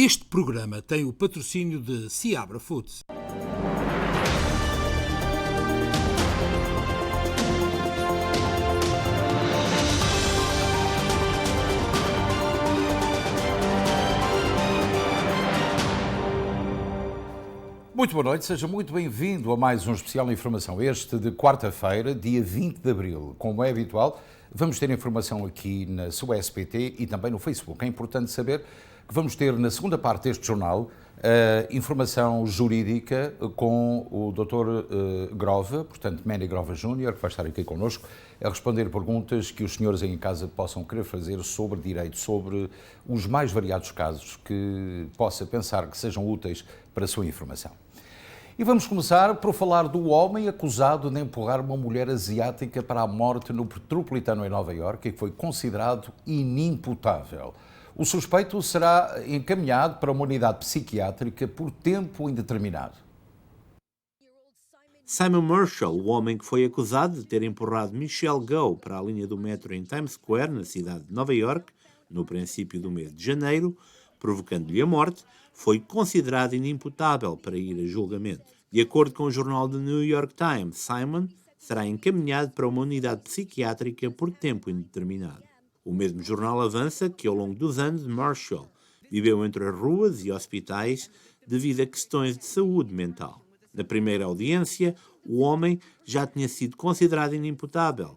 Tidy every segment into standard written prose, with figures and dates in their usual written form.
Este programa tem o patrocínio de Seabra Foods. Muito boa noite, seja muito bem-vindo a mais um especial Informação, este de quarta-feira, dia 20 de abril. Como é habitual, vamos ter informação aqui na sua SPT e também no Facebook. É importante saber que vamos ter na segunda parte deste jornal informação jurídica com o Dr. Grova, portanto Manny Grova Júnior, que vai estar aqui connosco, a responder perguntas que os senhores aí em casa possam querer fazer sobre direito, sobre os mais variados casos que possa pensar que sejam úteis para a sua informação. E vamos começar por falar do homem acusado de empurrar uma mulher asiática para a morte no Metropolitano em Nova Iorque e que foi considerado inimputável. O suspeito será encaminhado para uma unidade psiquiátrica por tempo indeterminado. Simon Marshall, o homem que foi acusado de ter empurrado Michelle Go para a linha do metro em Times Square, na cidade de Nova Iorque, no princípio do mês de janeiro, provocando-lhe a morte, foi considerado inimputável para ir a julgamento. De acordo com o jornal The New York Times, Simon será encaminhado para uma unidade psiquiátrica por tempo indeterminado. O mesmo jornal avança que, ao longo dos anos, Marshall viveu entre as ruas e hospitais devido a questões de saúde mental. Na primeira audiência, o homem já tinha sido considerado inimputável,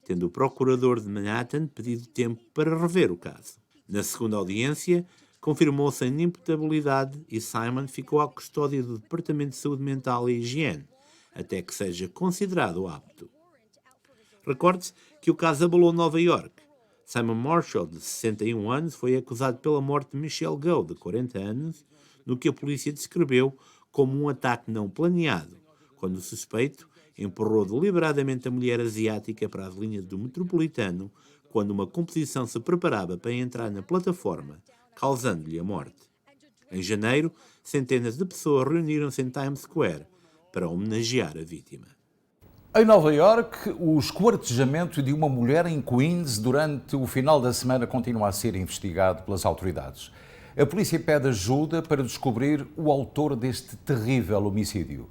tendo o procurador de Manhattan pedido tempo para rever o caso. Na segunda audiência, confirmou-se a inimputabilidade e Simon ficou à custódia do Departamento de Saúde Mental e Higiene, até que seja considerado apto. Recorde-se que o caso abalou Nova Iorque. Simon Marshall, de 61 anos, foi acusado pela morte de Michelle Go, de 40 anos, no que a polícia descreveu como um ataque não planeado, quando o suspeito empurrou deliberadamente a mulher asiática para as linhas do Metropolitano quando uma composição se preparava para entrar na plataforma, causando-lhe a morte. Em janeiro, centenas de pessoas reuniram-se em Times Square para homenagear a vítima. Em Nova Iorque, o esquartejamento de uma mulher em Queens durante o final da semana continua a ser investigado pelas autoridades. A polícia pede ajuda para descobrir o autor deste terrível homicídio.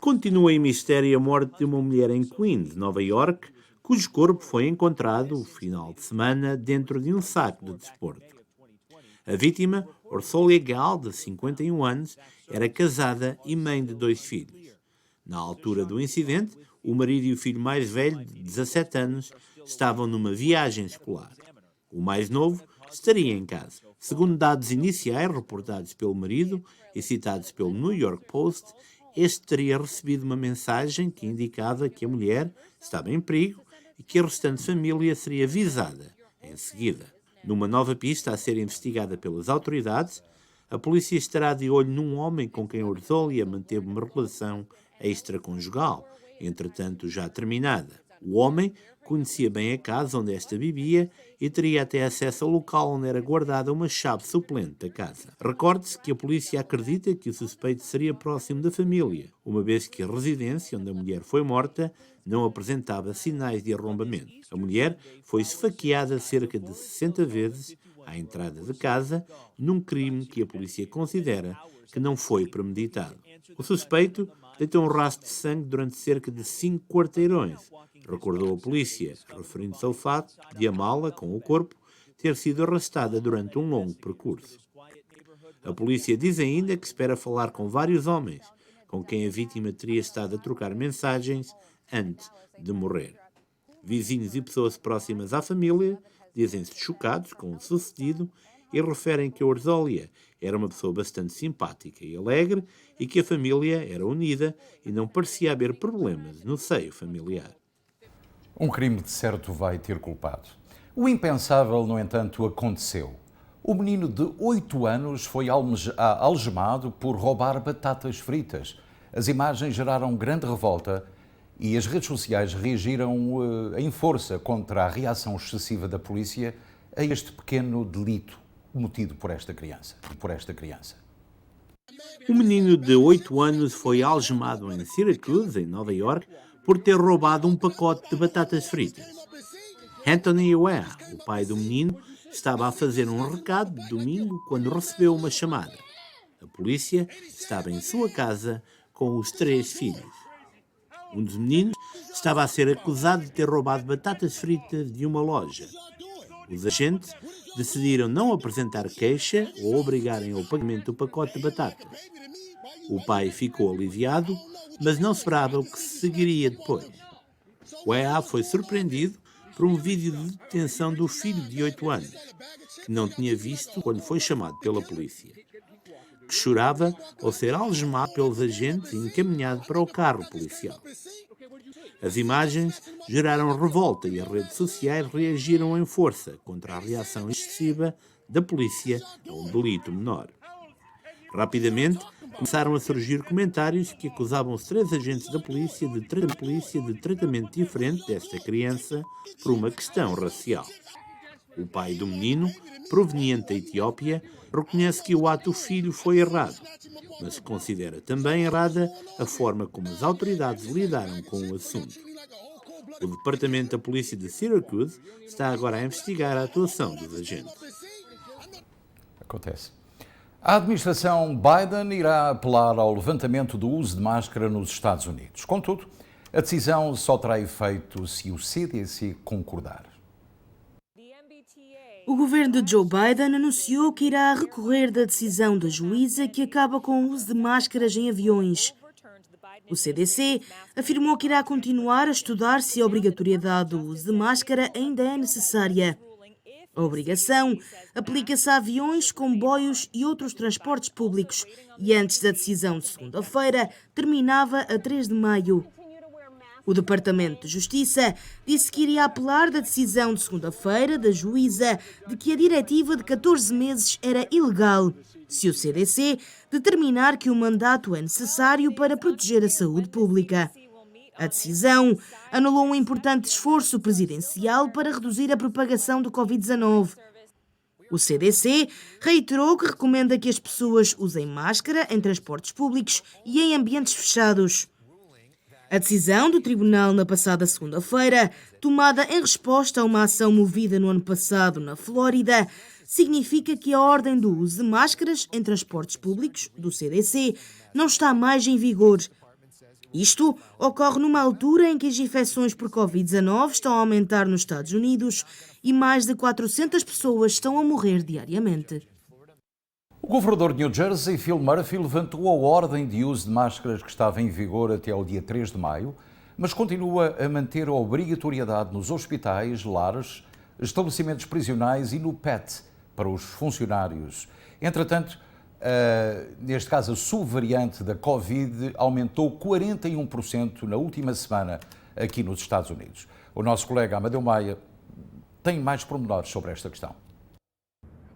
Continua em mistério a morte de uma mulher em Queens, Nova Iorque, cujo corpo foi encontrado no final de semana dentro de um saco de desporto. A vítima, Orsolia Gal, de 51 anos, era casada e mãe de 2 filhos. Na altura do incidente, o marido e o filho mais velho, de 17 anos, estavam numa viagem escolar. O mais novo estaria em casa. Segundo dados iniciais reportados pelo marido e citados pelo New York Post, este teria recebido uma mensagem que indicava que a mulher estava em perigo e que a restante família seria avisada em seguida. Numa nova pista a ser investigada pelas autoridades, a polícia estará de olho num homem com quem Orsolia manteve uma relação extraconjugal, entretanto já terminada. O homem conhecia bem a casa onde esta vivia e teria até acesso ao local onde era guardada uma chave suplente da casa. Recorde-se que a polícia acredita que o suspeito seria próximo da família, uma vez que a residência onde a mulher foi morta não apresentava sinais de arrombamento. A mulher foi esfaqueada cerca de 60 vezes à entrada de casa, num crime que a polícia considera que não foi premeditado. O suspeito deitou um rastro de sangue durante cerca de 5 quarteirões, recordou a polícia, referindo-se ao fato de a mala com o corpo ter sido arrastada durante um longo percurso. A polícia diz ainda que espera falar com vários homens com quem a vítima teria estado a trocar mensagens antes de morrer. Vizinhos e pessoas próximas à família dizem-se chocados com o sucedido e referem que a Orsolia era uma pessoa bastante simpática e alegre e que a família era unida e não parecia haver problemas no seio familiar. Um crime de certo vai ter culpado. O impensável, no entanto, aconteceu. O menino de 8 anos foi algemado por roubar batatas fritas. As imagens geraram grande revolta e as redes sociais reagiram em força contra a reação excessiva da polícia a este pequeno delito cometido por esta criança. O menino de 8 anos foi algemado em Syracuse, em Nova Iorque, por ter roubado um pacote de batatas fritas. Anthony Ware, o pai do menino, estava a fazer um recado de domingo quando recebeu uma chamada. A polícia estava em sua casa com os 3 filhos. Um dos meninos estava a ser acusado de ter roubado batatas fritas de uma loja. Os agentes decidiram não apresentar queixa ou obrigarem ao pagamento do pacote de batatas. O pai ficou aliviado, mas não esperava o que seguiria depois. O EA foi surpreendido por um vídeo de detenção do filho de 8 anos, que não tinha visto quando foi chamado pela polícia, que chorava ao ser algemado pelos agentes e encaminhado para o carro policial. As imagens geraram revolta e as redes sociais reagiram em força contra a reação excessiva da polícia a um delito menor. Rapidamente, começaram a surgir comentários que acusavam os 3 agentes da polícia de tratamento diferente desta criança por uma questão racial. O pai do menino, proveniente da Etiópia, reconhece que o ato do filho foi errado, mas considera também errada a forma como as autoridades lidaram com o assunto. O Departamento da Polícia de Syracuse está agora a investigar a atuação dos agentes. Acontece. A administração Biden irá apelar ao levantamento do uso de máscara nos Estados Unidos. Contudo, a decisão só terá efeito se o CDC concordar. O governo de Joe Biden anunciou que irá recorrer da decisão da juíza que acaba com o uso de máscaras em aviões. O CDC afirmou que irá continuar a estudar se a obrigatoriedade do uso de máscara ainda é necessária. A obrigação aplica-se a aviões, comboios e outros transportes públicos e antes da decisão de segunda-feira terminava a 3 de maio. O Departamento de Justiça disse que iria apelar da decisão de segunda-feira da juíza de que a diretiva de 14 meses era ilegal, se o CDC determinar que o mandato é necessário para proteger a saúde pública. A decisão anulou um importante esforço presidencial para reduzir a propagação do Covid-19. O CDC reiterou que recomenda que as pessoas usem máscara em transportes públicos e em ambientes fechados. A decisão do tribunal na passada segunda-feira, tomada em resposta a uma ação movida no ano passado na Flórida, significa que a ordem do uso de máscaras em transportes públicos do CDC não está mais em vigor. Isto ocorre numa altura em que as infecções por Covid-19 estão a aumentar nos Estados Unidos e mais de 400 pessoas estão a morrer diariamente. O governador de New Jersey, Phil Murphy, levantou a ordem de uso de máscaras que estava em vigor até ao dia 3 de maio, mas continua a manter a obrigatoriedade nos hospitais, lares, estabelecimentos prisionais e no PET para os funcionários. Entretanto, neste caso, a subvariante da Covid aumentou 41% na última semana aqui nos Estados Unidos. O nosso colega Amadeu Maia tem mais pormenores sobre esta questão.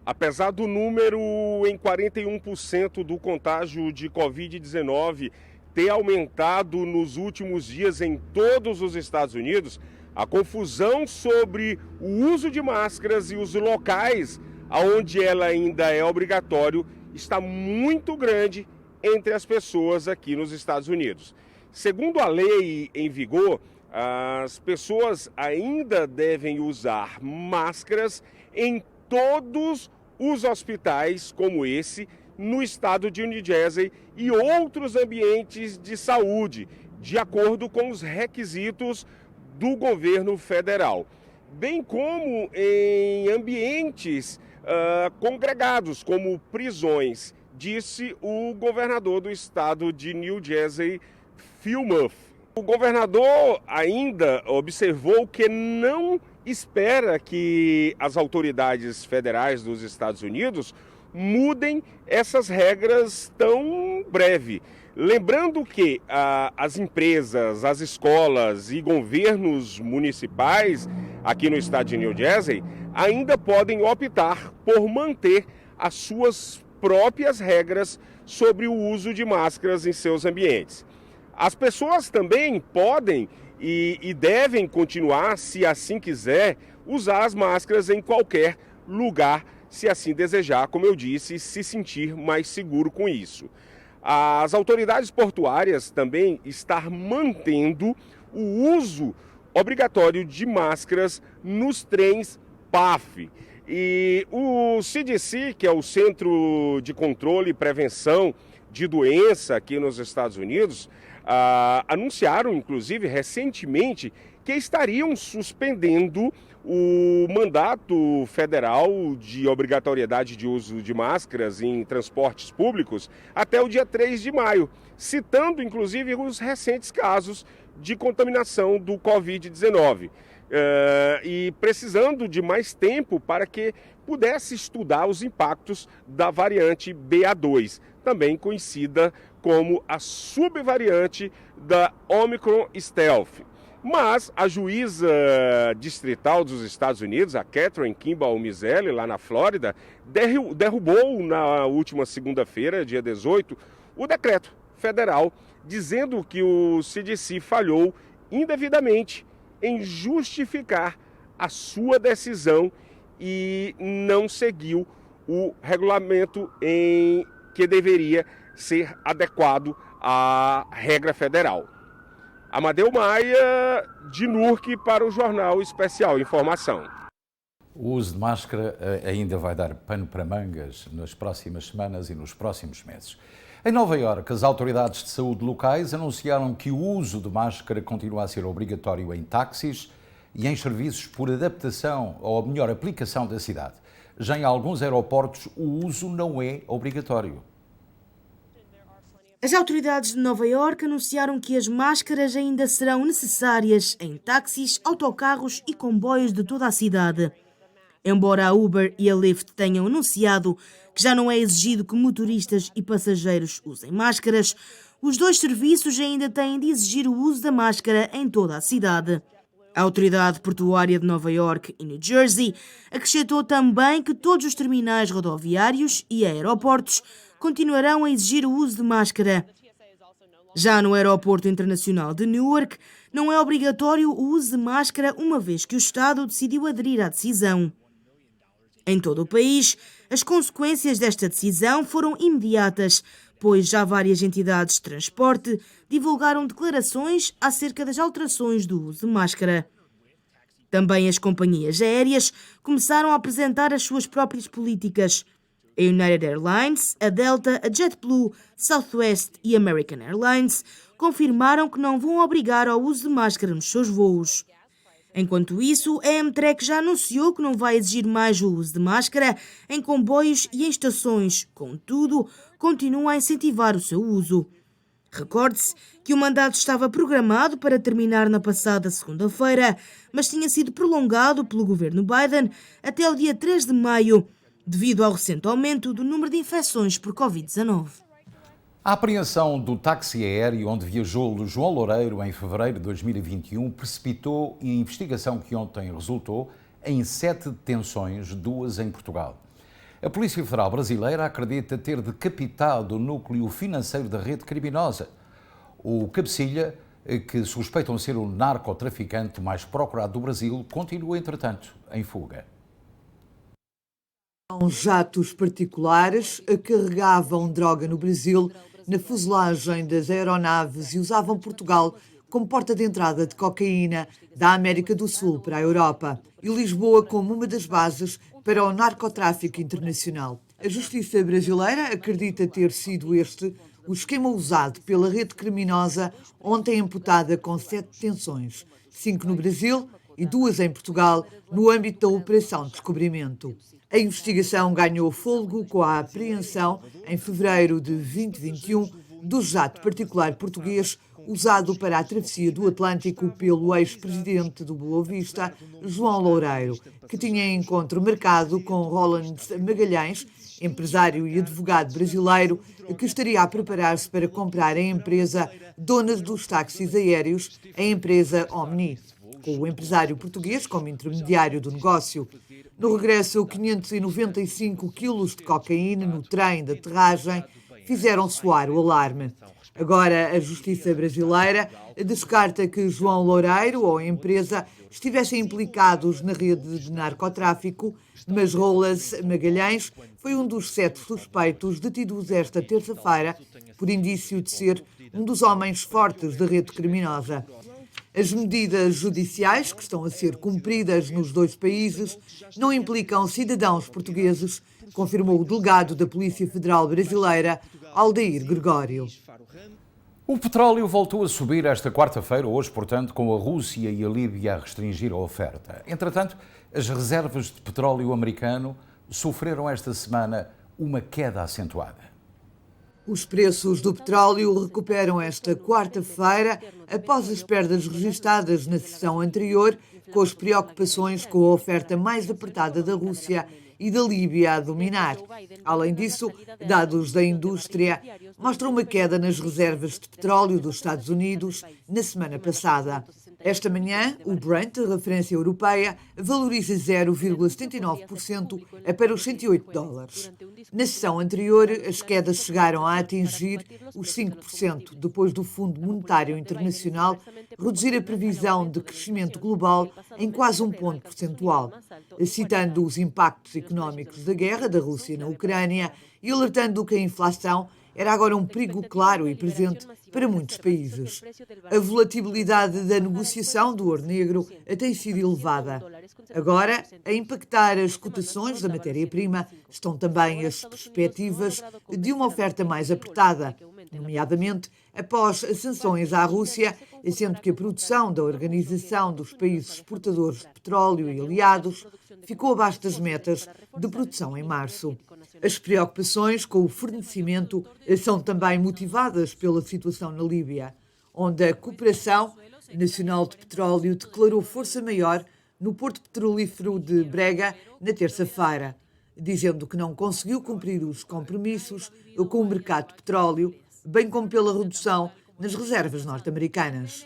Apesar do número em 41% do contágio de Covid-19 ter aumentado nos últimos dias em todos os Estados Unidos, a confusão sobre o uso de máscaras e os locais onde ela ainda é obrigatório está muito grande entre as pessoas aqui nos Estados Unidos. Segundo a lei em vigor, as pessoas ainda devem usar máscaras em todos os hospitais como esse no estado de New Jersey e outros ambientes de saúde, de acordo com os requisitos do governo federal, bem como em ambientes congregados, como prisões, disse o governador do estado de New Jersey, Phil Murphy. O governador ainda observou que não espera que as autoridades federais dos Estados Unidos mudem essas regras tão breve. Lembrando que as empresas, as escolas e governos municipais aqui no estado de New Jersey ainda podem optar por manter as suas próprias regras sobre o uso de máscaras em seus ambientes. As pessoas também podem e devem continuar, se assim quiser, usar as máscaras em qualquer lugar, se assim desejar, como eu disse, se sentir mais seguro com isso. As autoridades portuárias também estão mantendo o uso obrigatório de máscaras nos trens PAF. E o CDC, que é o Centro de Controle e Prevenção de Doença aqui nos Estados Unidos, anunciaram, inclusive, recentemente, que estariam suspendendo o mandato federal de obrigatoriedade de uso de máscaras em transportes públicos até o dia 3 de maio, citando, inclusive, os recentes casos de contaminação do Covid-19. E precisando de mais tempo para que pudesse estudar os impactos da variante BA2, também conhecida como a subvariante da Omicron Stealth. Mas a juíza distrital dos Estados Unidos, a Catherine Kimball Mizelle, lá na Flórida, derrubou na última segunda-feira, dia 18, o decreto federal dizendo que o CDC falhou indevidamente em justificar a sua decisão e não seguiu o regulamento em que deveria ser adequado à regra federal. Amadeu Maia, de Nurque, para o Jornal Especial Informação. O uso de máscara ainda vai dar pano para mangas nas próximas semanas e nos próximos meses. Em Nova Iorque, as autoridades de saúde locais anunciaram que o uso de máscara continua a ser obrigatório em táxis e em serviços por adaptação ou melhor aplicação da cidade. Já em alguns aeroportos, o uso não é obrigatório. As autoridades de Nova Iorque anunciaram que as máscaras ainda serão necessárias em táxis, autocarros e comboios de toda a cidade. Embora a Uber e a Lyft tenham anunciado que já não é exigido que motoristas e passageiros usem máscaras, os dois serviços ainda têm de exigir o uso da máscara em toda a cidade. A Autoridade Portuária de Nova Iorque e New Jersey acrescentou também que todos os terminais rodoviários e aeroportos continuarão a exigir o uso de máscara. Já no Aeroporto Internacional de Newark, não é obrigatório o uso de máscara, uma vez que o Estado decidiu aderir à decisão. Em todo o país, as consequências desta decisão foram imediatas, pois já várias entidades de transporte divulgaram declarações acerca das alterações do uso de máscara. Também as companhias aéreas começaram a apresentar as suas próprias políticas. A United Airlines, a Delta, a JetBlue, Southwest e American Airlines confirmaram que não vão obrigar ao uso de máscara nos seus voos. Enquanto isso, a Amtrak já anunciou que não vai exigir mais o uso de máscara em comboios e em estações, contudo, continua a incentivar o seu uso. Recorde-se que o mandato estava programado para terminar na passada segunda-feira, mas tinha sido prolongado pelo governo Biden até o dia 3 de maio, devido ao recente aumento do número de infecções por Covid-19. A apreensão do táxi aéreo onde viajou João Loureiro em fevereiro de 2021 precipitou a investigação que ontem resultou em 7 detenções, 2 em Portugal. A Polícia Federal Brasileira acredita ter decapitado o núcleo financeiro da rede criminosa. O cabecilha, que suspeitam ser o narcotraficante mais procurado do Brasil, continua, entretanto, em fuga. Jatos particulares carregavam droga no Brasil na fuselagem das aeronaves e usavam Portugal como porta de entrada de cocaína da América do Sul para a Europa e Lisboa como uma das bases para o narcotráfico internacional. A Justiça brasileira acredita ter sido este o esquema usado pela rede criminosa, ontem imputada com 7 detenções, 5 no Brasil e 2 em Portugal, no âmbito da Operação Descobrimento. A investigação ganhou fôlego com a apreensão, em fevereiro de 2021, do jato particular português usado para a travessia do Atlântico pelo ex-presidente do Boa Vista, João Loureiro, que tinha encontro marcado com Roland Magalhães, empresário e advogado brasileiro, que estaria a preparar-se para comprar a empresa dona dos táxis aéreos, a empresa Omni, com o empresário português como intermediário do negócio. No regresso, 595 quilos de cocaína no trem de aterragem fizeram soar o alarme. Agora, a Justiça brasileira descarta que João Loureiro ou a empresa estivessem implicados na rede de narcotráfico, mas Rolas Magalhães foi um dos 7 suspeitos detidos esta terça-feira por indício de ser um dos homens fortes da rede criminosa. As medidas judiciais que estão a ser cumpridas nos dois países não implicam cidadãos portugueses, confirmou o delegado da Polícia Federal Brasileira, Aldair Gregório. O petróleo voltou a subir esta quarta-feira, hoje, portanto, com a Rússia e a Líbia a restringir a oferta. Entretanto, as reservas de petróleo americano sofreram esta semana uma queda acentuada. Os preços do petróleo recuperam esta quarta-feira após as perdas registadas na sessão anterior, com as preocupações com a oferta mais apertada da Rússia e da Líbia a dominar. Além disso, dados da indústria mostram uma queda nas reservas de petróleo dos Estados Unidos na semana passada. Esta manhã, o Brent, a referência europeia, valoriza 0,79% para os $108. Na sessão anterior, as quedas chegaram a atingir os 5%, depois do Fundo Monetário Internacional reduzir a previsão de crescimento global em quase 1 ponto percentual, citando os impactos económicos da guerra da Rússia na Ucrânia e alertando que a inflação era agora um perigo claro e presente para muitos países. A volatilidade da negociação do ouro negro tem sido elevada. Agora, a impactar as cotações da matéria-prima estão também as perspectivas de uma oferta mais apertada, nomeadamente após as sanções à Rússia, sendo que a produção da Organização dos Países Exportadores de Petróleo e aliados ficou abaixo das metas de produção em março. As preocupações com o fornecimento são também motivadas pela situação na Líbia, onde a Cooperação Nacional de Petróleo declarou força maior no porto petrolífero de Brega na terça-feira, dizendo que não conseguiu cumprir os compromissos com o mercado de petróleo, bem como pela redução nas reservas norte-americanas.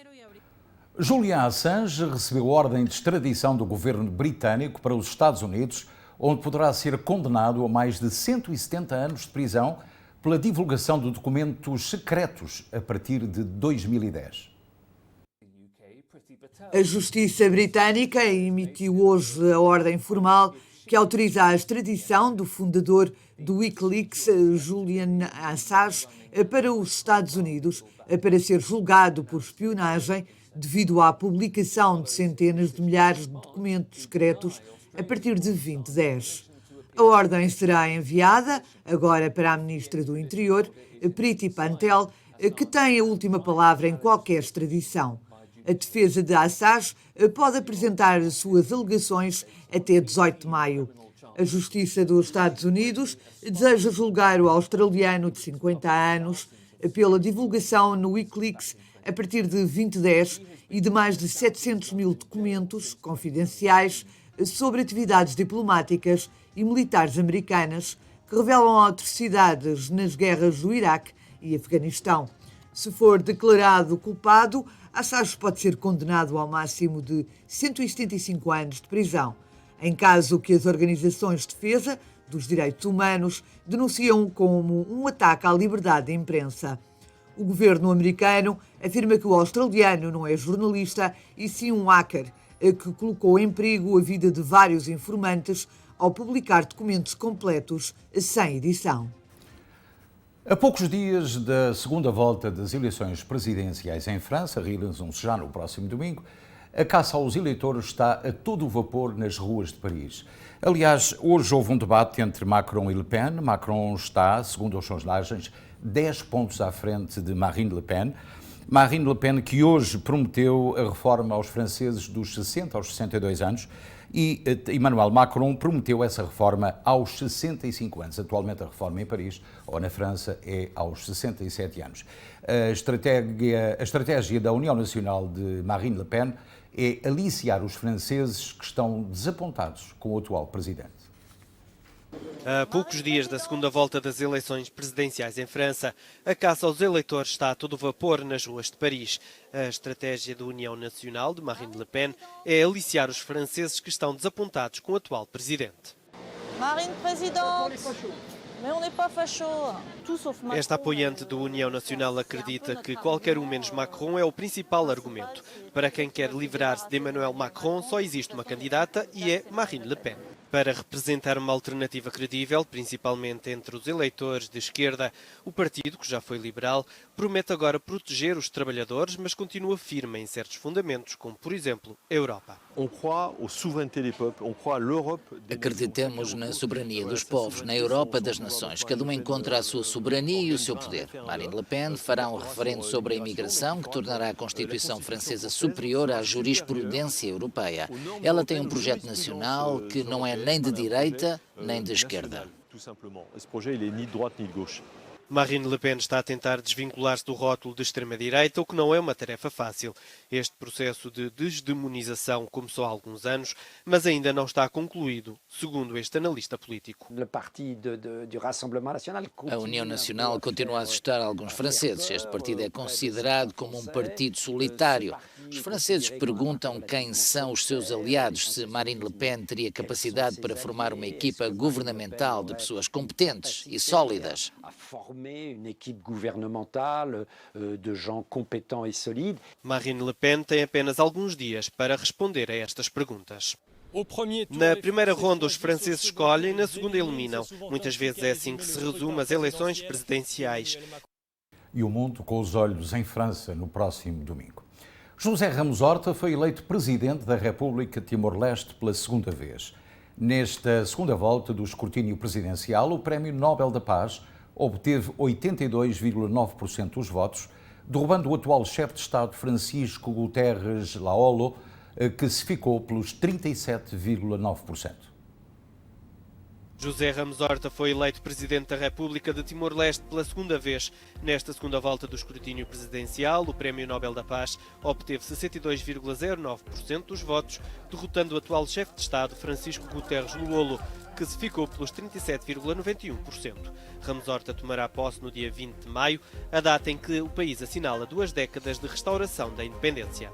Julian Assange recebeu ordem de extradição do governo britânico para os Estados Unidos, onde poderá ser condenado a mais de 170 anos de prisão pela divulgação de documentos secretos a partir de 2010. A Justiça Britânica emitiu hoje a ordem formal que autoriza a extradição do fundador do Wikileaks, Julian Assange, para os Estados Unidos, para ser julgado por espionagem devido à publicação de centenas de milhares de documentos secretos a partir de 2010. A ordem será enviada agora para a Ministra do Interior, Priti Patel, que tem a última palavra em qualquer extradição. A defesa de Assange pode apresentar as suas alegações até 18 de maio. A Justiça dos Estados Unidos deseja julgar o australiano de 50 anos pela divulgação no Wikileaks a partir de 2010 e de mais de 700 mil documentos confidenciais sobre atividades diplomáticas e militares americanas que revelam atrocidades nas guerras do Iraque e Afeganistão. Se for declarado culpado, Assange pode ser condenado ao máximo de 175 anos de prisão, em caso que as organizações de defesa dos direitos humanos denunciam como um ataque à liberdade de imprensa. O governo americano afirma que o australiano não é jornalista e sim um hacker, que colocou em perigo a vida de vários informantes ao publicar documentos completos sem edição. A poucos dias da segunda volta das eleições presidenciais em França, realizam-se já no próximo domingo, a caça aos eleitores está a todo vapor nas ruas de Paris. Aliás, hoje houve um debate entre Macron e Le Pen. Macron está, segundo as sondagens, 10 pontos à frente de Marine Le Pen. Marine Le Pen, que hoje prometeu a reforma aos franceses dos 60 aos 62 anos, e Emmanuel Macron prometeu essa reforma aos 65 anos. Atualmente a reforma em Paris, ou na França, é aos 67 anos. A estratégia da União Nacional de Marine Le Pen é aliciar os franceses que estão desapontados com o atual presidente. A poucos dias da segunda volta das eleições presidenciais em França, a caça aos eleitores está a todo vapor nas ruas de Paris. A estratégia da União Nacional de Marine Le Pen é aliciar os franceses que estão desapontados com o atual presidente. Marine Presidente, mas on n'est pas facho. Esta apoiante da União Nacional acredita que qualquer um menos Macron é o principal argumento. Para quem quer livrar-se de Emmanuel Macron, só existe uma candidata e é Marine Le Pen. Para representar uma alternativa credível, principalmente entre os eleitores de esquerda, o partido, que já foi liberal, promete agora proteger os trabalhadores, mas continua firme em certos fundamentos, como, por exemplo, a Europa. Acreditamos na soberania dos povos, na Europa das nações. Cada um encontra a sua soberania e o seu poder. Marine Le Pen fará um referendo sobre a imigração que tornará a Constituição francesa superior à jurisprudência europeia. Ela tem um projeto nacional que não é nem de direita nem de esquerda. Marine Le Pen está a tentar desvincular-se do rótulo de extrema-direita, o que não é uma tarefa fácil. Este processo de desdemonização começou há alguns anos, mas ainda não está concluído, segundo este analista político. A União Nacional continua a assustar alguns franceses. Este partido é considerado como um partido solitário. Os franceses perguntam quem são os seus aliados, se Marine Le Pen teria capacidade para formar uma equipa governamental de pessoas competentes e sólidas. Une équipe gouvernementale de gens compétents et solides. Marine Le Pen tem apenas alguns dias para responder a estas perguntas. Na primeira ronda, os franceses escolhem, na segunda eliminam. Muitas vezes é assim que se resume as eleições presidenciais. E o mundo com os olhos em França no próximo domingo. José Ramos Horta foi eleito presidente da República de Timor-Leste pela segunda vez. Nesta segunda volta do escrutínio presidencial, o Prémio Nobel da Paz obteve 82,9% dos votos, derrubando o atual chefe de Estado Francisco Guterres Laolo, que se ficou pelos 37,9%. José Ramos Horta foi eleito Presidente da República de Timor-Leste pela segunda vez. Nesta segunda volta do escrutínio presidencial, o Prémio Nobel da Paz obteve 62,09% dos votos, derrotando o atual chefe de Estado, Francisco Guterres Luolo, que se ficou pelos 37,91%. Ramos Horta tomará posse no dia 20 de maio, a data em que o país assinala 2 décadas de restauração da independência.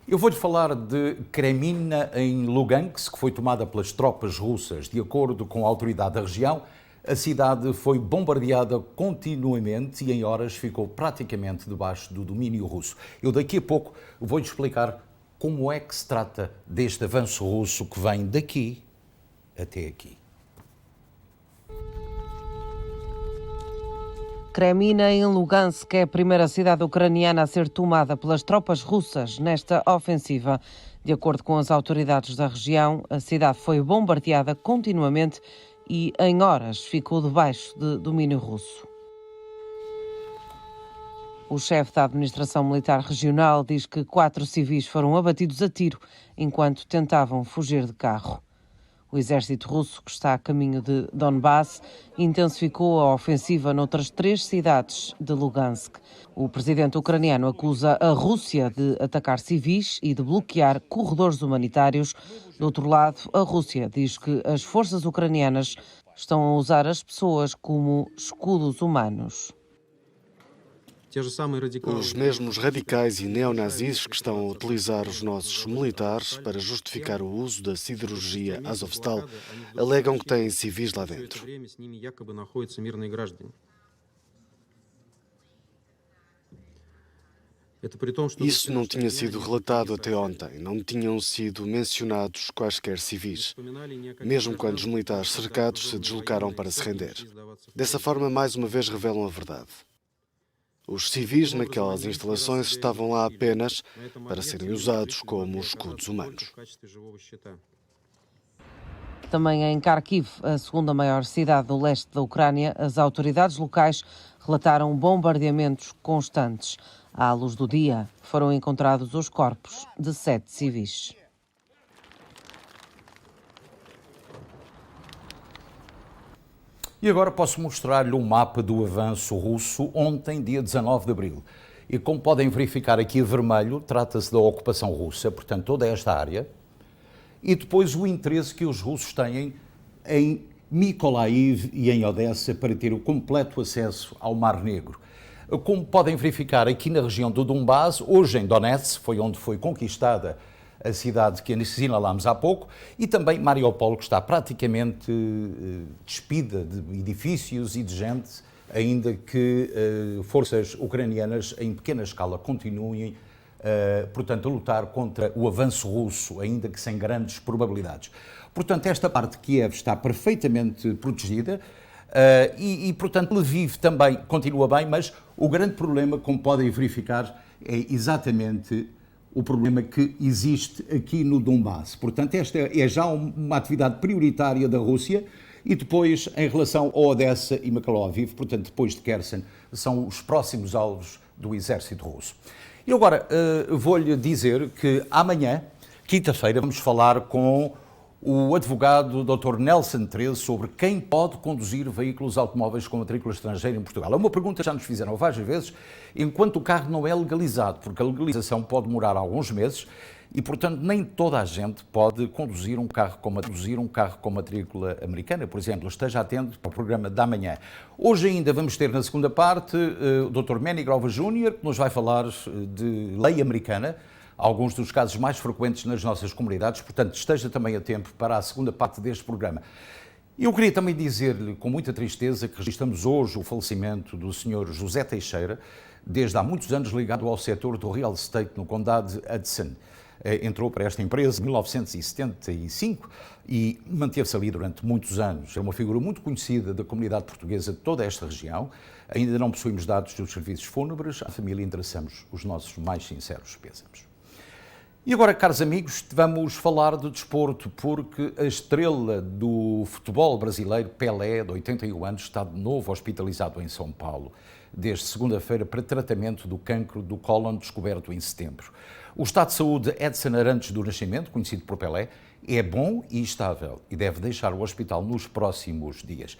Eu vou-lhe falar de Kremina, em Lugansk, que foi tomada pelas tropas russas. De acordo com a autoridade da região, a cidade foi bombardeada continuamente e em horas ficou praticamente debaixo do domínio russo. Eu daqui a pouco vou-lhe explicar como é que se trata deste avanço russo que vem daqui até aqui. Kremina, em Lugansk, é a primeira cidade ucraniana a ser tomada pelas tropas russas nesta ofensiva. De acordo com as autoridades da região, a cidade foi bombardeada continuamente e, em horas, ficou debaixo de domínio russo. O chefe da administração militar regional diz que 4 civis foram abatidos a tiro enquanto tentavam fugir de carro. O exército russo, que está a caminho de Donbass, intensificou a ofensiva noutras 3 cidades de Lugansk. O presidente ucraniano acusa a Rússia de atacar civis e de bloquear corredores humanitários. Do outro lado, a Rússia diz que as forças ucranianas estão a usar as pessoas como escudos humanos. Os mesmos radicais e neonazis que estão a utilizar os nossos militares para justificar o uso da siderurgia Azovstal alegam que têm civis lá dentro. Isso não tinha sido relatado até ontem, não tinham sido mencionados quaisquer civis, mesmo quando os militares cercados se deslocaram para se render. Dessa forma, mais uma vez revelam a verdade. Os civis naquelas instalações estavam lá apenas para serem usados como escudos humanos. Também em Kharkiv, a segunda maior cidade do leste da Ucrânia, as autoridades locais relataram bombardeamentos constantes. À luz do dia, foram encontrados os corpos de 7 civis. E agora posso mostrar-lhe um mapa do avanço russo ontem, dia 19 de abril. E como podem verificar aqui a vermelho, trata-se da ocupação russa, portanto toda esta área. E depois o interesse que os russos têm em Mykolaiv e em Odessa para ter o completo acesso ao Mar Negro. Como podem verificar aqui na região do Donbass, hoje em Donetsk, foi onde foi conquistada a cidade que assinalámos há pouco, e também Mariupol, que está praticamente despida de edifícios e de gente, ainda que forças ucranianas em pequena escala continuem portanto, a lutar contra o avanço russo, ainda que sem grandes probabilidades. Portanto, esta parte de Kiev está perfeitamente protegida e, portanto, Lviv também continua bem, mas o grande problema, como podem verificar, é exatamente o problema que existe aqui no Donbass. Portanto, esta é já uma atividade prioritária da Rússia. E depois, em relação a Odessa e Mykolaiv, portanto, depois de Kherson, são os próximos alvos do exército russo. E agora, vou-lhe dizer que amanhã, quinta-feira, vamos falar com o advogado Dr. Nelson Treze sobre quem pode conduzir veículos automóveis com matrícula estrangeira em Portugal. É uma pergunta que já nos fizeram várias vezes, enquanto o carro não é legalizado, porque a legalização pode demorar alguns meses e, portanto, nem toda a gente pode conduzir um carro com matrícula americana, por exemplo. Esteja atento para o programa da manhã. Hoje ainda vamos ter na segunda parte o Dr. Manny Grova Jr., que nos vai falar de lei americana, alguns dos casos mais frequentes nas nossas comunidades, portanto, esteja também a tempo para a segunda parte deste programa. Eu queria também dizer-lhe, com muita tristeza, que registramos hoje o falecimento do Sr. José Teixeira, desde há muitos anos ligado ao setor do real estate no condado de Hudson. Entrou para esta empresa em 1975 e manteve-se ali durante muitos anos. É uma figura muito conhecida da comunidade portuguesa de toda esta região. Ainda não possuímos dados dos serviços fúnebres. À família endereçamos os nossos mais sinceros pêsames. E agora, caros amigos, vamos falar de desporto, porque a estrela do futebol brasileiro, Pelé, de 81 anos, está de novo hospitalizado em São Paulo, desde segunda-feira, para tratamento do cancro do cólon descoberto em setembro. O estado de saúde de Edson Arantes do Nascimento, conhecido por Pelé, é bom e estável e deve deixar o hospital nos próximos dias.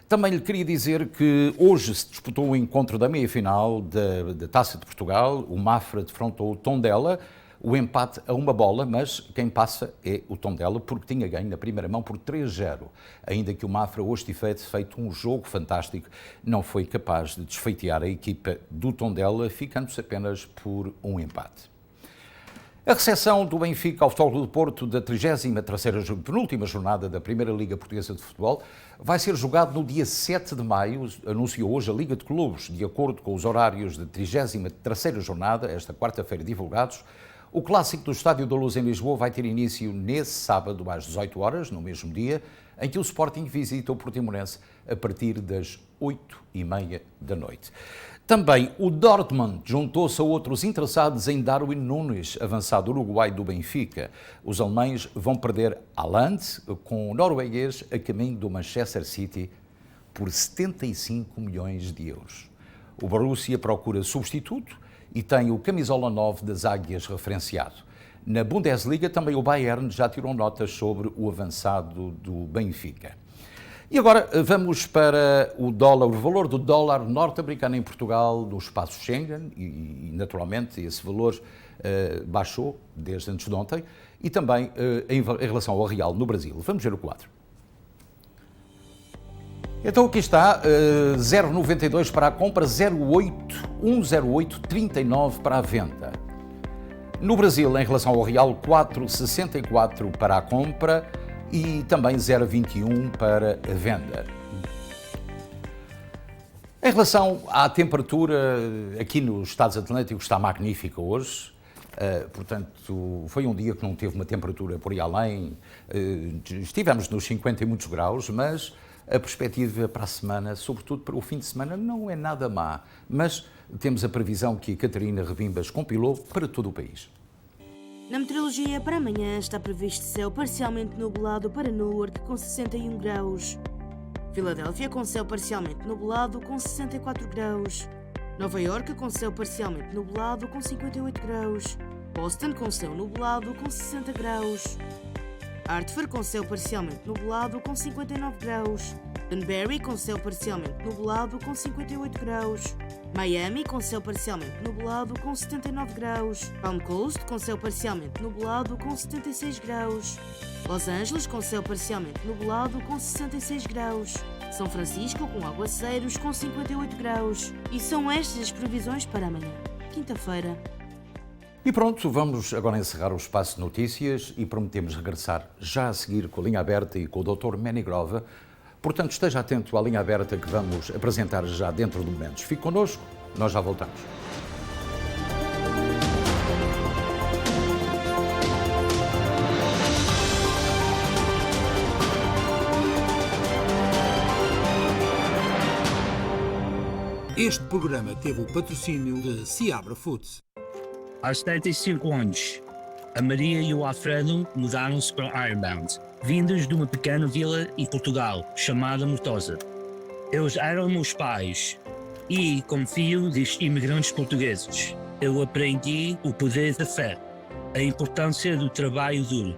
Também lhe queria dizer que hoje se disputou o encontro da meia-final da Taça de Portugal. O Mafra defrontou o Tondela, o empate a 1-1, mas quem passa é o Tondela, porque tinha ganho na primeira mão por 3-0. Ainda que o Mafra hoje tivesse feito um jogo fantástico, não foi capaz de desfeitear a equipa do Tondela, ficando-se apenas por um empate. A recepção do Benfica ao Futebol Clube do Porto da 33ª penúltima jornada da Primeira Liga Portuguesa de Futebol vai ser jogado no dia 7 de maio, anunciou hoje a Liga de Clubes, de acordo com os horários da 33ª jornada, esta quarta-feira divulgados. O clássico do Estádio da Luz em Lisboa vai ter início nesse sábado às 18 horas, no mesmo dia, em que o Sporting visita o Portimonense a partir das 8h30 da noite. Também o Dortmund juntou-se a outros interessados em Darwin Nunes, avançado uruguai do Benfica. Os alemães vão perder Haaland com o norueguês a caminho do Manchester City por 75 milhões de euros. O Borussia procura substituto e tem o camisola 9 das Águias referenciado. Na Bundesliga também o Bayern já tirou notas sobre o avançado do Benfica. E agora vamos para o dólar, o valor do dólar norte-americano em Portugal no espaço Schengen e naturalmente esse valor baixou desde antes de ontem e também em relação ao real no Brasil. Vamos ver o quadro. Então aqui está, 0,92 para a compra, 1,0839 para a venda. No Brasil, em relação ao real, 4,64 para a compra e também 0,21 para a venda. Em relação à temperatura, aqui nos Estados Atlânticos está magnífica hoje. Portanto, foi um dia que não teve uma temperatura por aí além. Estivemos nos 50 e muitos graus, mas a perspectiva para a semana, sobretudo para o fim de semana, não é nada má. Mas temos a previsão que a Catarina Rebimbas compilou para todo o país. Na meteorologia, para amanhã está previsto céu parcialmente nublado para Newark com 61 graus. Filadélfia com céu parcialmente nublado com 64 graus. Nova Iorque com céu parcialmente nublado com 58 graus. Boston com céu nublado com 60 graus. Hartford com céu parcialmente nublado com 59 graus. Danbury com céu parcialmente nublado com 58 graus. Miami com céu parcialmente nublado com 79 graus. Palm Coast com céu parcialmente nublado com 76 graus. Los Angeles com céu parcialmente nublado com 66 graus. São Francisco com aguaceiros com 58 graus. E são estas as previsões para amanhã, quinta-feira. E pronto, vamos agora encerrar o espaço de notícias e prometemos regressar já a seguir com a linha aberta e com o Dr. Manny Grova. Portanto, esteja atento à linha aberta que vamos apresentar já dentro de momentos. Fique connosco, nós já voltamos. Este programa teve o patrocínio de Seabra Foods. Aos 75 anos, a Maria e o Alfredo mudaram-se para Ironbound, vindos de uma pequena vila em Portugal, chamada Mortosa. Eles eram meus pais e, como filho dos imigrantes portugueses, eu aprendi o poder da fé, a importância do trabalho duro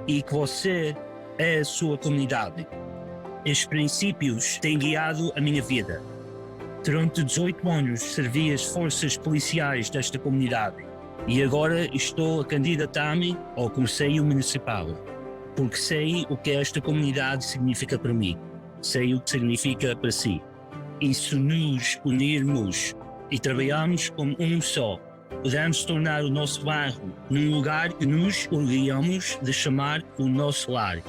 e que você é a sua comunidade. Estes princípios têm guiado a minha vida. Durante 18 anos servi as forças policiais desta comunidade e agora estou a candidatar-me ao Conselho Municipal, porque sei o que esta comunidade significa para mim, sei o que significa para si. E se nos unirmos e trabalharmos como um só, podemos tornar o nosso bairro num lugar que nos orgulhamos de chamar o nosso lar.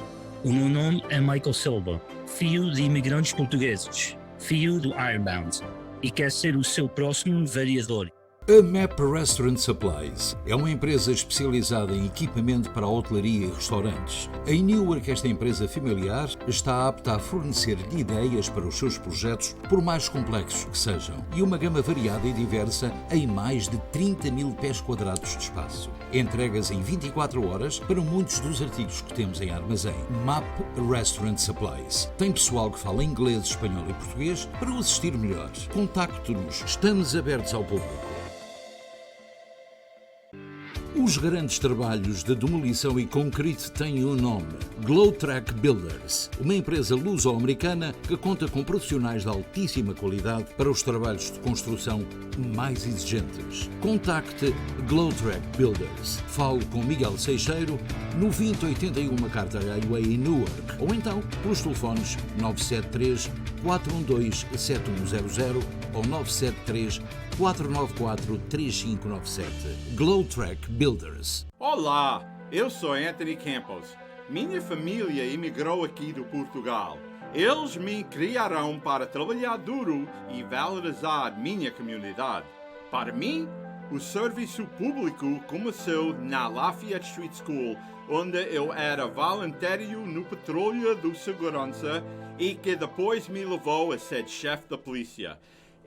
O meu nome é Michael Silva, filho de imigrantes portugueses, filho do Ironbound, e quer ser o seu próximo vereador. A Map Restaurant Supplies é uma empresa especializada em equipamento para hotelaria e restaurantes. Em Newark, esta empresa familiar está apta a fornecer-lhe ideias para os seus projetos, por mais complexos que sejam, e uma gama variada e diversa em mais de 30 mil pés quadrados de espaço. Entregas em 24 horas para muitos dos artigos que temos em armazém. Map Restaurant Supplies. Tem pessoal que fala inglês, espanhol e português para o assistir melhor. Contacte-nos. Estamos abertos ao público. Os grandes trabalhos de demolição e concreto têm um nome: Glowtrack Builders, uma empresa luso-americana que conta com profissionais de altíssima qualidade para os trabalhos de construção mais exigentes. Contacte Glowtrack Builders. Fale com Miguel Seixeiro no 2081 MacArthur Highway em Newark, ou então pelos telefones 973 412 7100 ou 973 494-3597. Glowtrack Builders. Olá, eu sou Anthony Campos. Minha família emigrou aqui de Portugal. Eles me criaram para trabalhar duro e valorizar minha comunidade. Para mim, o serviço público começou na Lafayette Street School, onde eu era voluntário no Patrulha de Segurança e que depois me levou a ser chefe da polícia.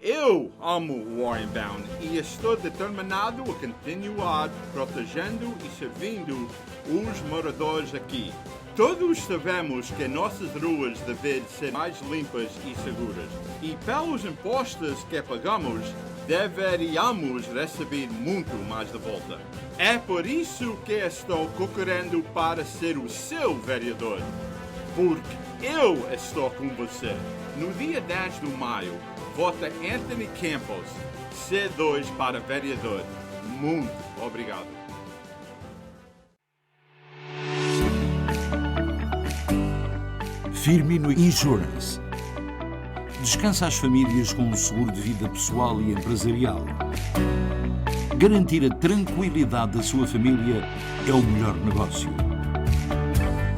Eu amo o Ironbound e estou determinado a continuar protegendo e servindo os moradores aqui. Todos sabemos que nossas ruas devem ser mais limpas e seguras. E pelos impostos que pagamos, deveríamos receber muito mais de volta. É por isso que estou concorrendo para ser o seu vereador. Porque eu estou com você. No dia 10 de maio, vota Anthony Campos, C2 para vereador. Muito obrigado. Firmino Insurance. Descansa as famílias com um seguro de vida pessoal e empresarial. Garantir a tranquilidade da sua família é o melhor negócio.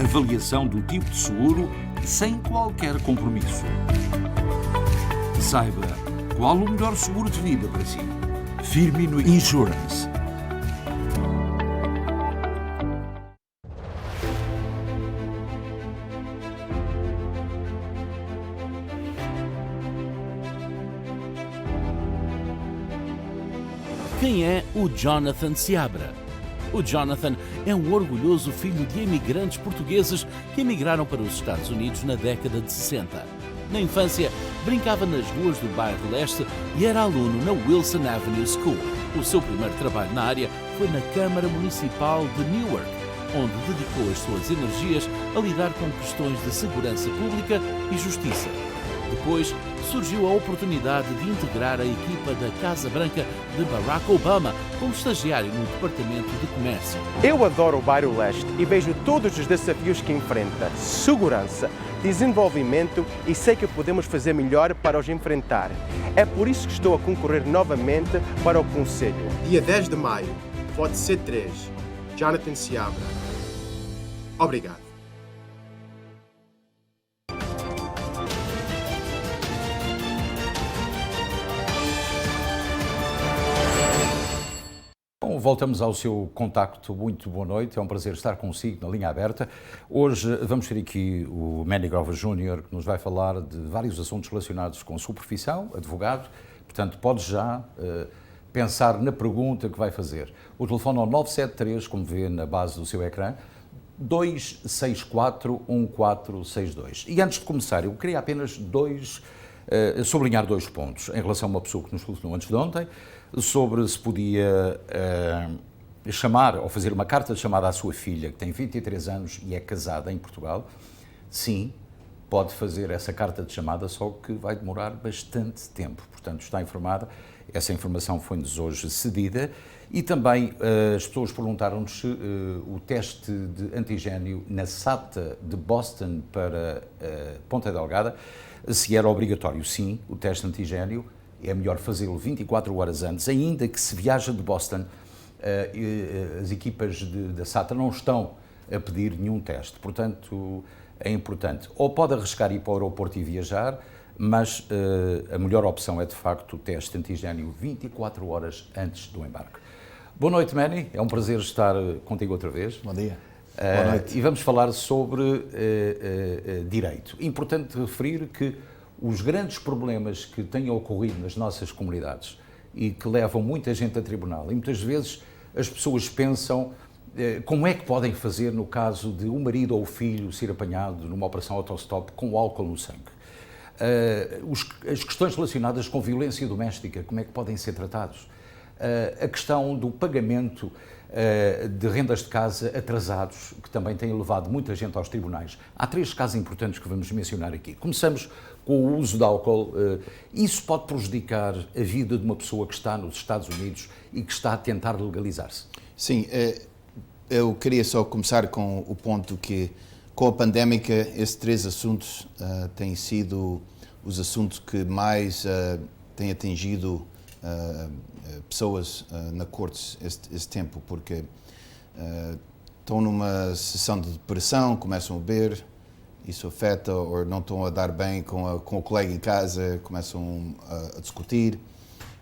Avaliação do tipo de seguro sem qualquer compromisso. Saiba qual o melhor seguro de vida para si. Firmino Insurance. Quem é o Jonathan Seabra? O Jonathan é um orgulhoso filho de imigrantes portugueses que emigraram para os Estados Unidos na década de 60. Na infância, brincava nas ruas do bairro Leste e era aluno na Wilson Avenue School. O seu primeiro trabalho na área foi na Câmara Municipal de Newark, onde dedicou as suas energias a lidar com questões de segurança pública e justiça. Depois, surgiu a oportunidade de integrar a equipa da Casa Branca de Barack Obama como estagiário no Departamento de Comércio. Eu adoro o bairro Leste e vejo todos os desafios que enfrenta: segurança, desenvolvimento, e sei que podemos fazer melhor para os enfrentar. É por isso que estou a concorrer novamente para o Conselho. Dia 10 de maio, vote C3, Jonathan Seabra. Obrigado. voltamos ao seu contacto. Muito boa noite, é um prazer estar consigo na linha aberta. Hoje vamos ter aqui o Manny Grover Jr., que nos vai falar de vários assuntos relacionados com a sua profissão, advogado. Portanto, pode já pensar na pergunta que vai fazer. O telefone é o 973, como vê na base do seu ecrã, 264-1462. E antes de começar, eu queria apenas sublinhar 2 pontos em relação a uma pessoa que nos telefonou antes de ontem, sobre se podia chamar ou fazer uma carta de chamada à sua filha, que tem 23 anos e é casada em Portugal. Sim, pode fazer essa carta de chamada, só que vai demorar bastante tempo. Portanto, está informada, essa informação foi-nos hoje cedida. E também as pessoas perguntaram-nos se o teste de antigênio na SATA de Boston para Ponta Delgada, se era obrigatório. Sim, o teste de antigênio é melhor fazê-lo 24 horas antes, ainda que se viaja de Boston, as equipas da SATA não estão a pedir nenhum teste. Portanto, é importante. Ou pode arriscar ir para o aeroporto e viajar, mas a melhor opção é, de facto, o teste de antigênio 24 horas antes do embarque. Boa noite, Manny. É um prazer estar contigo outra vez. Bom dia. Boa noite. E vamos falar sobre direito. Importante referir que os grandes problemas que têm ocorrido nas nossas comunidades e que levam muita gente a tribunal, e muitas vezes as pessoas pensam como é que podem fazer no caso de um marido ou o filho ser apanhado numa operação autostop com álcool no sangue. As questões relacionadas com violência doméstica, como é que podem ser tratados? A questão do pagamento de rendas de casa atrasados, que também tem levado muita gente aos tribunais. Há 3 casos importantes que vamos mencionar aqui. Começamos com o uso de álcool. Isso pode prejudicar a vida de uma pessoa que está nos Estados Unidos e que está a tentar legalizar-se? Sim, eu queria só começar com o ponto que, com a pandémica, esses 3 assuntos têm sido os assuntos que mais têm atingido pessoas na corte esse tempo, porque estão numa sessão de depressão, começam a beber, isso afeta, ou não estão a dar bem com o colega em casa, começam a discutir.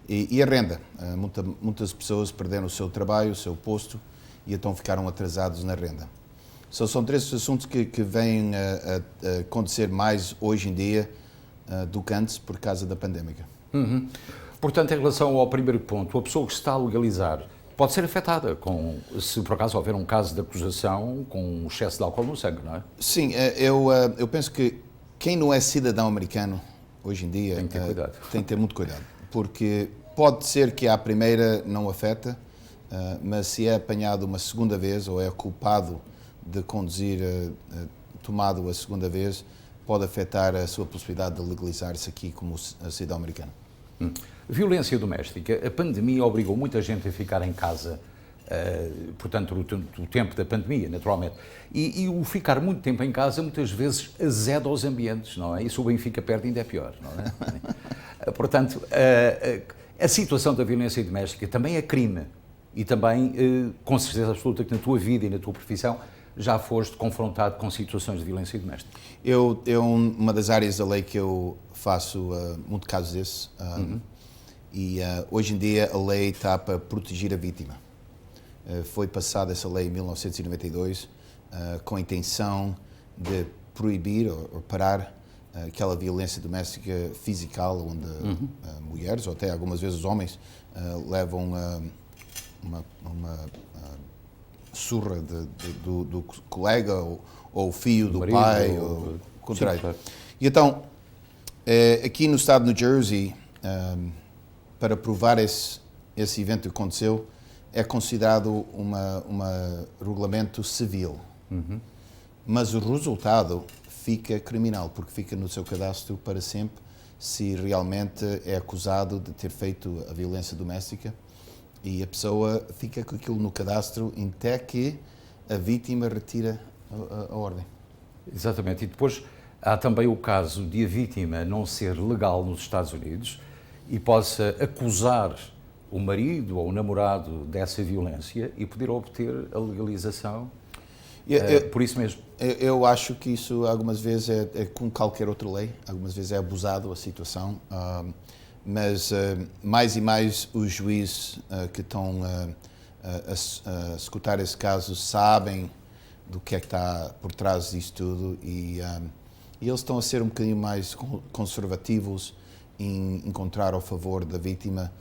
E a renda. Muitas pessoas perderam o seu trabalho, o seu posto, e então ficaram atrasados na renda. São 3 assuntos que vêm a acontecer mais hoje em dia do que antes por causa da pandémica. Uhum. Portanto, em relação ao primeiro ponto, a pessoa que se está a legalizar pode ser afetada se por acaso houver um caso de acusação com um excesso de álcool no sangue, não é? Sim, eu penso que quem não é cidadão americano hoje em dia tem que ter muito cuidado, porque pode ser que à primeira não afeta, mas se é apanhado uma segunda vez ou é culpado de conduzir tomado a segunda vez, pode afetar a sua possibilidade de legalizar-se aqui como cidadão americano. Violência doméstica. A pandemia obrigou muita gente a ficar em casa, portanto, o tempo da pandemia, naturalmente. E o ficar muito tempo em casa, muitas vezes, azeda os ambientes, não é? E se o Benfica perde, ainda é pior, não é? Portanto, a situação da violência doméstica também é crime. E também, com certeza absoluta, que na tua vida e na tua profissão já foste confrontado com situações de violência doméstica. Uma das áreas da lei que eu faço muito casos desses. E hoje em dia a lei está para proteger a vítima. Foi passada essa lei em 1992 com a intenção de proibir ou parar aquela violência doméstica física, onde mulheres, ou até algumas vezes homens, levam uma surra do colega ou o filho do marido, pai, ou o contrário. Sim, claro. E então, aqui no estado de New Jersey, para provar esse evento que aconteceu, é considerado um regulamento civil. Mas o resultado fica criminal, porque fica no seu cadastro para sempre se realmente é acusado de ter feito a violência doméstica, e a pessoa fica com aquilo no cadastro até que a vítima retira a ordem. Exatamente. E depois há também o caso de a vítima não ser legal nos Estados Unidos e possa acusar o marido ou o namorado dessa violência e poder obter a legalização por isso mesmo. Eu acho que isso algumas vezes é com qualquer outra lei, algumas vezes é abusado a situação, mas mais e mais os juízes que estão a escutar esse caso sabem do que é que está por trás disso tudo e eles estão a ser um bocadinho mais conservativos em encontrar ao favor da vítima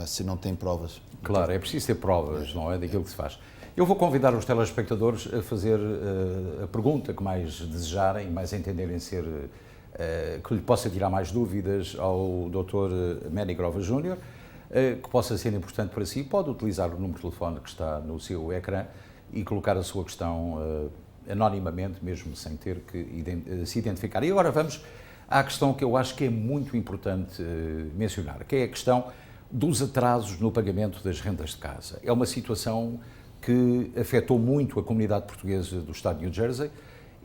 se não tem provas. Claro, é preciso ter provas, não é, daquilo que se faz. Eu vou convidar os telespectadores a fazer a pergunta que mais desejarem, mais entenderem ser, que lhe possa tirar mais dúvidas ao Dr. Manny Grover Jr., que possa ser importante para si. Pode utilizar o número de telefone que está no seu ecrã e colocar a sua questão anonimamente, mesmo sem ter que se identificar. E agora vamos à questão que eu acho que é muito importante mencionar, que é a questão dos atrasos no pagamento das rendas de casa. É uma situação que afetou muito a comunidade portuguesa do estado de New Jersey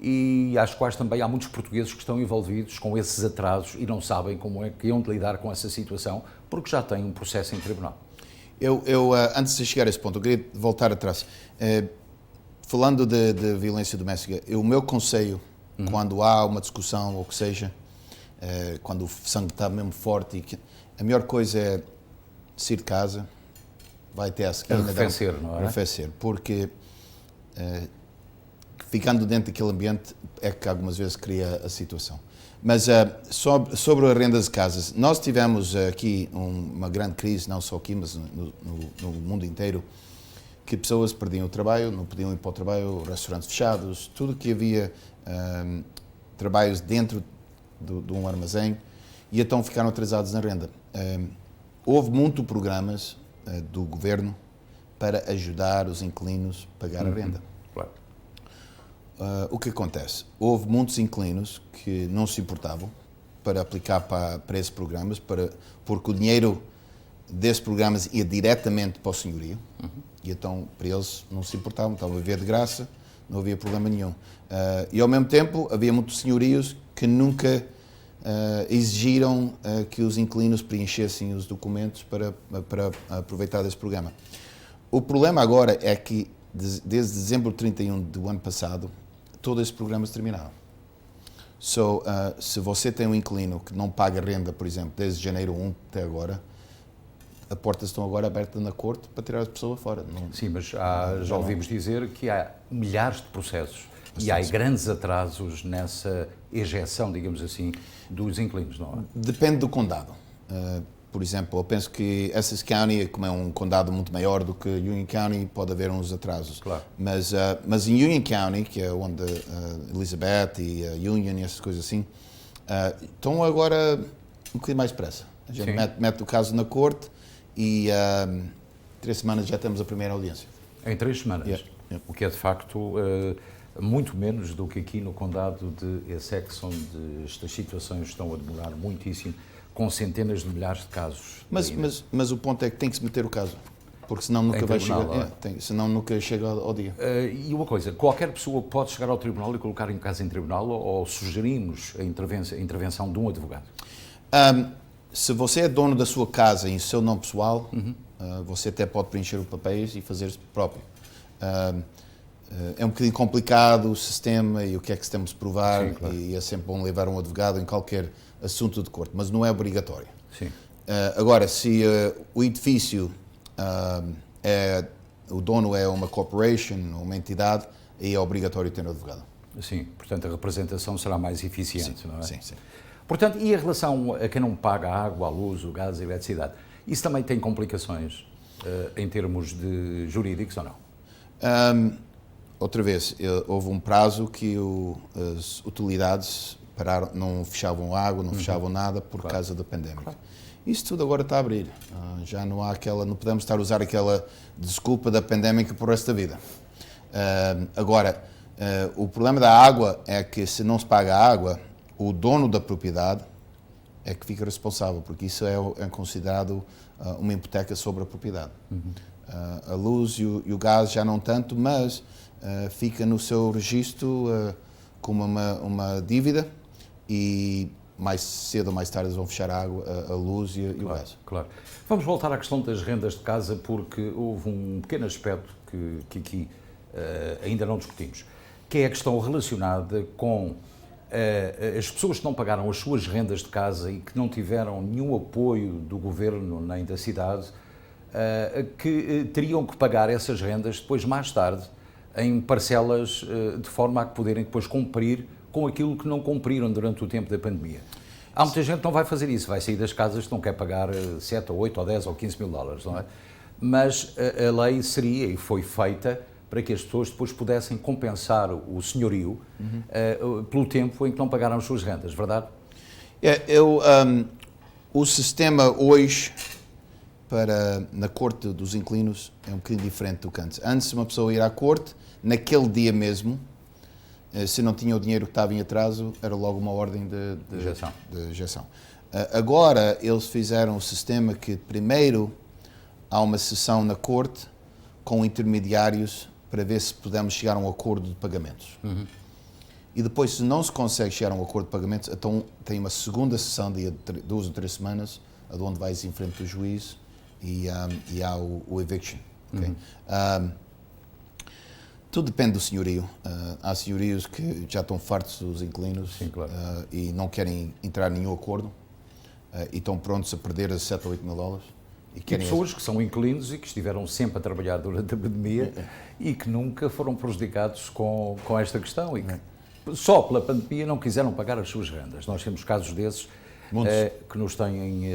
e às quais também há muitos portugueses que estão envolvidos com esses atrasos e não sabem como é que iam de lidar com essa situação, porque já têm um processo em tribunal. Antes de chegar a esse ponto, eu queria voltar atrás. Falando de violência doméstica, o meu conselho, quando há uma discussão ou o que seja, quando o sangue está mesmo forte, a melhor coisa é sair de casa, vai até à esquina, arrefecer, não é? Arrefecer, porque ficando dentro daquele ambiente é que algumas vezes cria a situação. Mas sobre a renda de casas, nós tivemos aqui uma grande crise, não só aqui, mas no mundo inteiro, que pessoas perdiam o trabalho, não podiam ir para o trabalho, restaurantes fechados, tudo que havia trabalhos dentro de um armazém, e então ficaram atrasados na renda. Houve muitos programas do governo para ajudar os inquilinos a pagar a renda. Claro. O que acontece? Houve muitos inquilinos que não se importavam para aplicar para esses programas, porque o dinheiro desses programas ia diretamente para o senhorio, e então para eles não se importavam, estavam a viver de graça, não havia problema nenhum. E ao mesmo tempo havia muitos senhorios que nunca exigiram que os inquilinos preenchessem os documentos para aproveitar desse programa. O problema agora é que desde dezembro 31 do ano passado, todos esses programas terminaram. Se você tem um inquilino que não paga renda, por exemplo, desde janeiro 1 até agora, as portas estão agora abertas na corte para tirar a pessoa fora. Sim, mas já ouvimos dizer que há milhares de processos e há grandes atrasos nessa ejeção, digamos assim, dos inquilinos, não é? Depende do condado. Por exemplo, eu penso que Essex County, como é um condado muito maior do que Union County, pode haver uns atrasos. Claro. Mas em Union County, que é onde Elizabeth e Union e essas coisas assim, estão agora um bocadinho mais depressa. A gente mete o caso na corte e 3 semanas já temos a primeira audiência. Em 3 semanas? O que é de facto muito menos do que aqui no condado de Essex, onde estas situações estão a demorar muitíssimo, com centenas de milhares de casos. Mas o ponto é que tem que se meter o caso, porque senão nunca vai chegar. Senão nunca chega ao dia. E uma coisa, qualquer pessoa pode chegar ao tribunal e colocar um caso em tribunal, ou sugerimos a intervenção de um advogado? Se você é dono da sua casa em seu nome pessoal, você até pode preencher os papéis e fazer próprio. É um bocadinho complicado o sistema e o que é que temos de provar. Sim, claro. E é sempre bom levar um advogado em qualquer assunto de corte, mas não é obrigatório. Sim. Agora, se o edifício o dono é uma corporation, uma entidade, aí é obrigatório ter um advogado. Sim, portanto a representação será mais eficiente, sim, não é? Sim, sim. Portanto, e em relação a quem não paga a água, a luz, o gás e a eletricidade, isso também tem complicações em termos de jurídicos ou não? Outra vez, houve um prazo que as utilidades pararam, não fechavam água, não fechavam nada por causa da pandemia. Claro. Isso tudo agora está a abrir. Já não há não podemos estar a usar aquela desculpa da pandemia para o resto da vida. Agora, o problema da água é que se não se paga a água, o dono da propriedade é que fica responsável, porque isso é considerado uma hipoteca sobre a propriedade. A luz e o gás já não tanto, mas fica no seu registro como uma dívida e mais cedo ou mais tarde eles vão fechar a água, a luz e o gás. Claro. Vamos voltar à questão das rendas de casa, porque houve um pequeno aspecto que aqui ainda não discutimos, que é a questão relacionada com as pessoas que não pagaram as suas rendas de casa e que não tiveram nenhum apoio do governo nem da cidade, que teriam que pagar essas rendas depois, mais tarde, em parcelas, de forma a que poderem depois cumprir com aquilo que não cumpriram durante o tempo da pandemia. Há muita gente que não vai fazer isso, vai sair das casas que não quer pagar 7 ou 8 ou 10 ou 15 mil dólares, não é? Mas a lei seria, e foi feita, para que as pessoas depois pudessem compensar o senhorio pelo tempo em que não pagaram as suas rendas, verdade? O sistema hoje na corte dos inquilinos é um bocadinho diferente do que antes. Antes, uma pessoa ir à corte, naquele dia mesmo, se não tinha o dinheiro que estava em atraso, era logo uma ordem de ejeção. Agora, eles fizeram um sistema que primeiro há uma sessão na corte com intermediários para ver se podemos chegar a um acordo de pagamentos. E depois, se não se consegue chegar a um acordo de pagamentos, então tem uma segunda sessão de 2 ou 3 semanas, onde vais em frente do juiz e há o eviction. Okay? Tudo depende do senhorio. Há senhorios que já estão fartos dos inquilinos. Sim, claro. E não querem entrar em nenhum acordo e estão prontos a perder as 7 ou 8 mil dólares. E pessoas que são inquilinos e que estiveram sempre a trabalhar durante a pandemia e que nunca foram prejudicados com esta questão e que só pela pandemia não quiseram pagar as suas rendas. Nós temos casos desses que nos têm...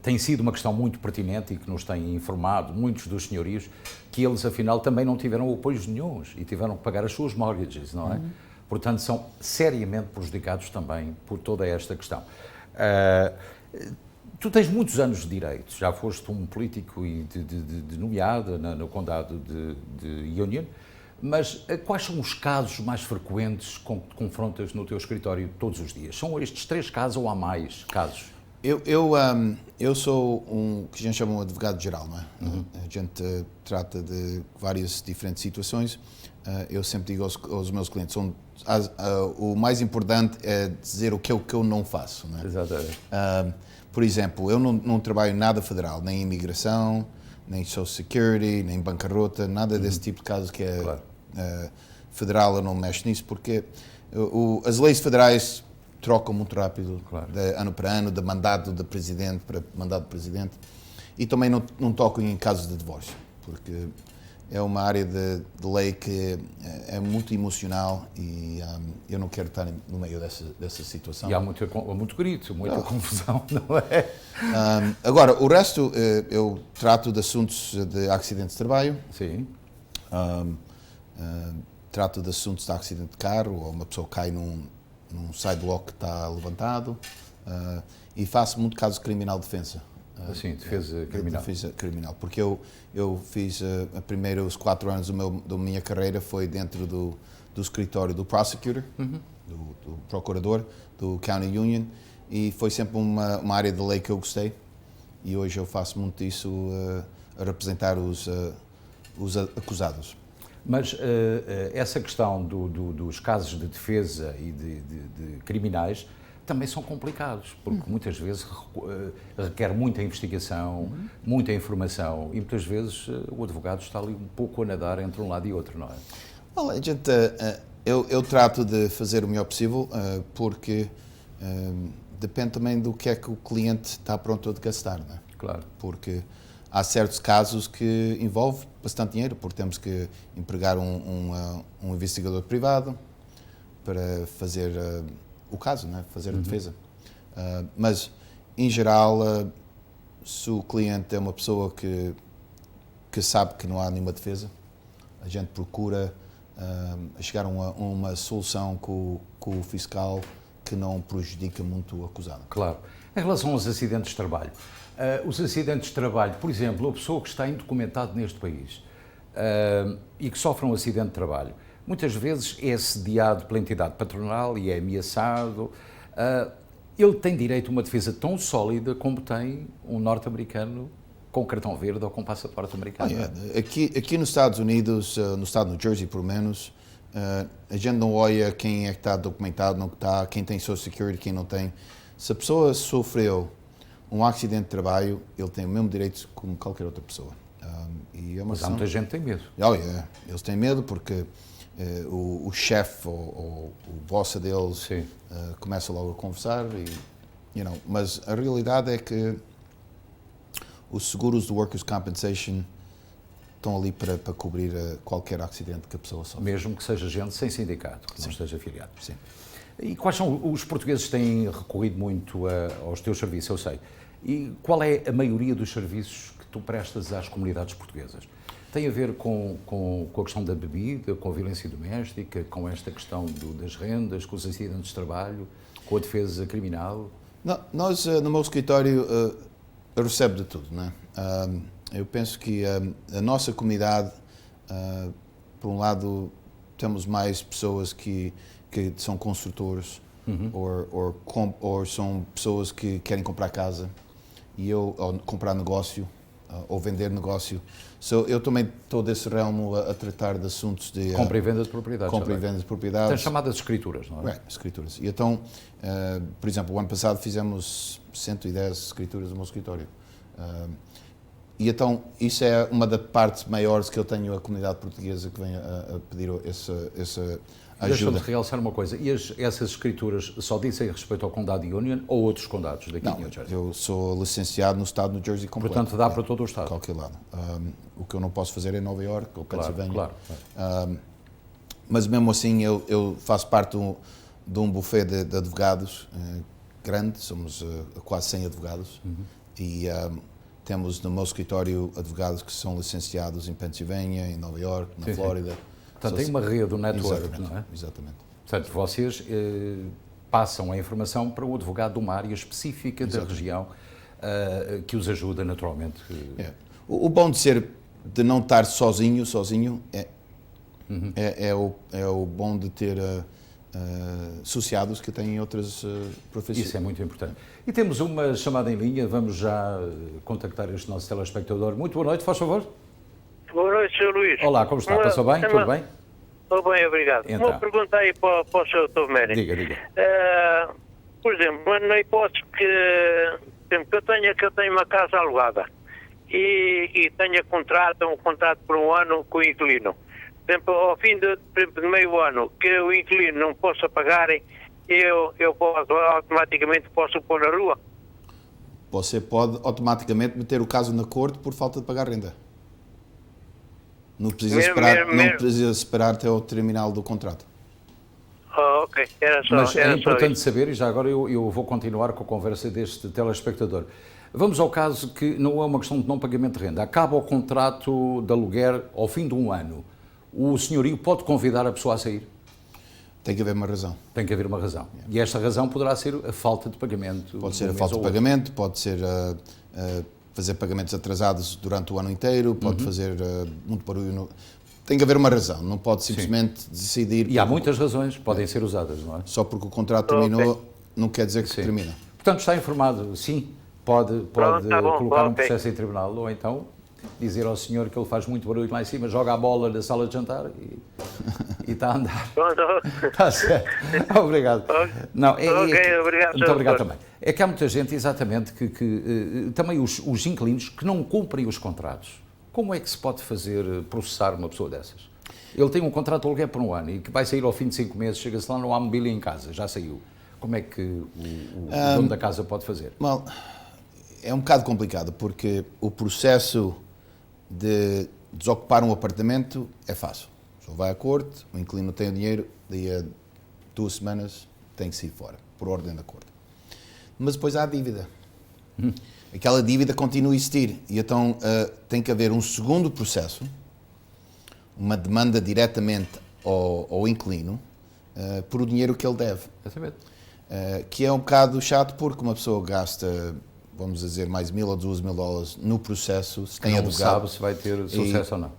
tem sido uma questão muito pertinente e que nos têm informado, muitos dos senhorios, que eles afinal também não tiveram apoios nenhuns e tiveram que pagar as suas mortgages, não é? Portanto, são seriamente prejudicados também por toda esta questão. Tu tens muitos anos de direito, já foste um político de nomeado no condado de Union, mas quais são os casos mais frequentes com que te confrontas no teu escritório todos os dias? São estes 3 casos ou há mais casos? Eu sou que a gente chama um advogado geral, não é? A gente trata de várias diferentes situações. Eu sempre digo aos meus clientes, o mais importante é dizer o que eu não faço, não é? Exatamente. Por exemplo, eu não trabalho nada federal, nem imigração, nem Social Security, nem bancarrota, nada desse tipo de casos que é federal. Eu não mexo nisso porque as leis federais trocam muito rápido, de ano para ano, de mandato de presidente para mandato de presidente, e também não tocam em casos de divórcio, porque é uma área de lei que é muito emocional e eu não quero estar no meio dessa situação. E há muito grito, muita confusão, não é? Agora, o resto, eu trato de assuntos de acidentes de trabalho. Sim. Trato de assuntos de acidente de carro, ou uma pessoa cai num sidewalk que está levantado, e faço muito caso criminal defesa. Sim, defesa criminal. Defesa criminal, porque eu fiz os 4 anos da minha carreira foi dentro do escritório do prosecutor, do procurador, do County Union, e foi sempre uma área de lei que eu gostei, e hoje eu faço muito isso a representar os acusados. Mas essa questão dos casos de defesa e de criminais também são complicados, porque muitas vezes requer muita investigação, muita informação, e muitas vezes o advogado está ali um pouco a nadar entre um lado e outro, não é? Well, eu trato de fazer o melhor possível, porque depende também do que é que o cliente está pronto a gastar, não é? Claro. Porque há certos casos que envolvem bastante dinheiro, porque temos que empregar um investigador privado para fazer o caso, né? Fazer a defesa. Mas, em geral, se o cliente é uma pessoa que sabe que não há nenhuma defesa, a gente procura chegar a uma solução com o fiscal que não prejudica muito o acusado. Claro. Em relação aos acidentes de trabalho, os acidentes de trabalho, por exemplo, a pessoa que está indocumentada neste país e que sofre um acidente de trabalho, muitas vezes é assediado pela entidade patronal e é ameaçado. Ele tem direito a uma defesa tão sólida como tem um norte-americano com cartão verde ou com passaporte americano. Aqui nos Estados Unidos, no estado de New Jersey, pelo menos, a gente não olha quem é que está documentado, não está, quem tem Social Security, quem não tem. Se a pessoa sofreu um acidente de trabalho, ele tem o mesmo direito como qualquer outra pessoa. Mas há muita gente que tem medo. Eles têm medo porque o chefe ou o boss deles começa logo a conversar. Mas a realidade é que os seguros do Workers' Compensation estão ali para cobrir qualquer acidente que a pessoa sofre. Mesmo que seja gente sem sindicato, que não esteja afiliado. Sim. E quais são os portugueses que têm recorrido muito aos teus serviços, eu sei. E qual é a maioria dos serviços que tu prestas às comunidades portuguesas? Tem a ver com a questão da bebida, com a violência doméstica, com esta questão das rendas, com os acidentes de trabalho, com a defesa criminal? Não, nós, no meu escritório, recebe de tudo, não é? Eu penso que a nossa comunidade, por um lado, temos mais pessoas que são construtores ou são pessoas que querem comprar casa ou comprar negócio ou vender negócio. Eu também estou desse ramo a tratar de assuntos de... compra e venda de propriedades. Compra e venda de propriedades. Tem chamadas escrituras, não é? Escrituras. E então, por exemplo, o ano passado fizemos 110 escrituras no meu escritório. E então, isso é uma das partes maiores que eu tenho a comunidade portuguesa que vem a pedir essa ajuda. Deixa-me realçar uma coisa. E essas escrituras só dizem respeito ao condado de Union ou outros condados daqui de New Jersey? Eu sou licenciado no estado de New Jersey completo. Portanto, dá para todo o estado? Qualquer lado. O que eu não posso fazer é Nova York ou Pennsylvania. Claro. Mas mesmo assim, eu faço parte de um buffet de advogados grande. Somos quase 100 advogados. E temos no meu escritório advogados que são licenciados em Pennsylvania, em Nova York, na Flórida. Portanto, tem uma rede, um network, não é? Exatamente. Portanto, vocês passam a informação para o advogado de uma área específica da região que os ajuda naturalmente. O bom de não estar sozinho é o bom de ter associados que têm outras profissões. Isso é muito importante. E temos uma chamada em linha, vamos já contactar este nosso telespectador. Muito boa noite, faz favor. Boa noite, Sr. Luís. Olá, como está? Passou bem? Tudo bem? Estou bem, obrigado. Então. Uma pergunta aí para o Sr. Tomeri. Diga. Por exemplo, na hipótese que eu tenho uma casa alugada e tenho um contrato por um ano com o inquilino. Por exemplo, ao fim de meio ano que o inquilino não possa pagar, eu automaticamente posso pôr na rua? Você pode automaticamente meter o caso na corte por falta de pagar renda. Não precisa esperar até o terminal do contrato. Ok, era só. Mas é importante saber, e já agora eu vou continuar com a conversa deste telespectador. Vamos ao caso que não é uma questão de não pagamento de renda. Acaba o contrato de aluguer ao fim de um ano. O senhorio pode convidar a pessoa a sair? Tem que haver uma razão. Tem que haver uma razão. E esta razão poderá ser a falta de pagamento. Pode ser a falta de pagamento, pode ser fazer pagamentos atrasados durante o ano inteiro, pode fazer muito barulho. Tem que haver uma razão, não pode simplesmente decidir... E há muitas razões que podem ser usadas, não é? Só porque o contrato terminou, não quer dizer que termina. Portanto, está informado, sim, pode colocar um processo em tribunal, ou então dizer ao senhor que ele faz muito barulho lá em cima, joga a bola na sala de jantar e está a andar. Está certo. Obrigado. Não, obrigado. Muito obrigado também. É que há muita gente, exatamente, que também os inquilinos que não cumprem os contratos. Como é que se pode processar uma pessoa dessas? Ele tem um contrato de aluguer por um ano e que vai sair ao fim de 5 meses, chega-se lá, não há mobília em casa, já saiu. Como é que o dono da casa pode fazer? Well, é um bocado complicado, porque o processo de desocupar um apartamento é fácil. Só vai à corte, o inquilino tem o dinheiro, daí a 2 semanas tem que sair fora, por ordem da corte. Mas depois há a dívida. Aquela dívida continua a existir e então tem que haver um segundo processo, uma demanda diretamente ao inquilino por o dinheiro que ele deve. Exatamente. Que é um bocado chato porque uma pessoa gasta, vamos dizer, mais $1.000 ou $2.000 no processo, se tem advogado. Não sabe se vai ter sucesso ou não.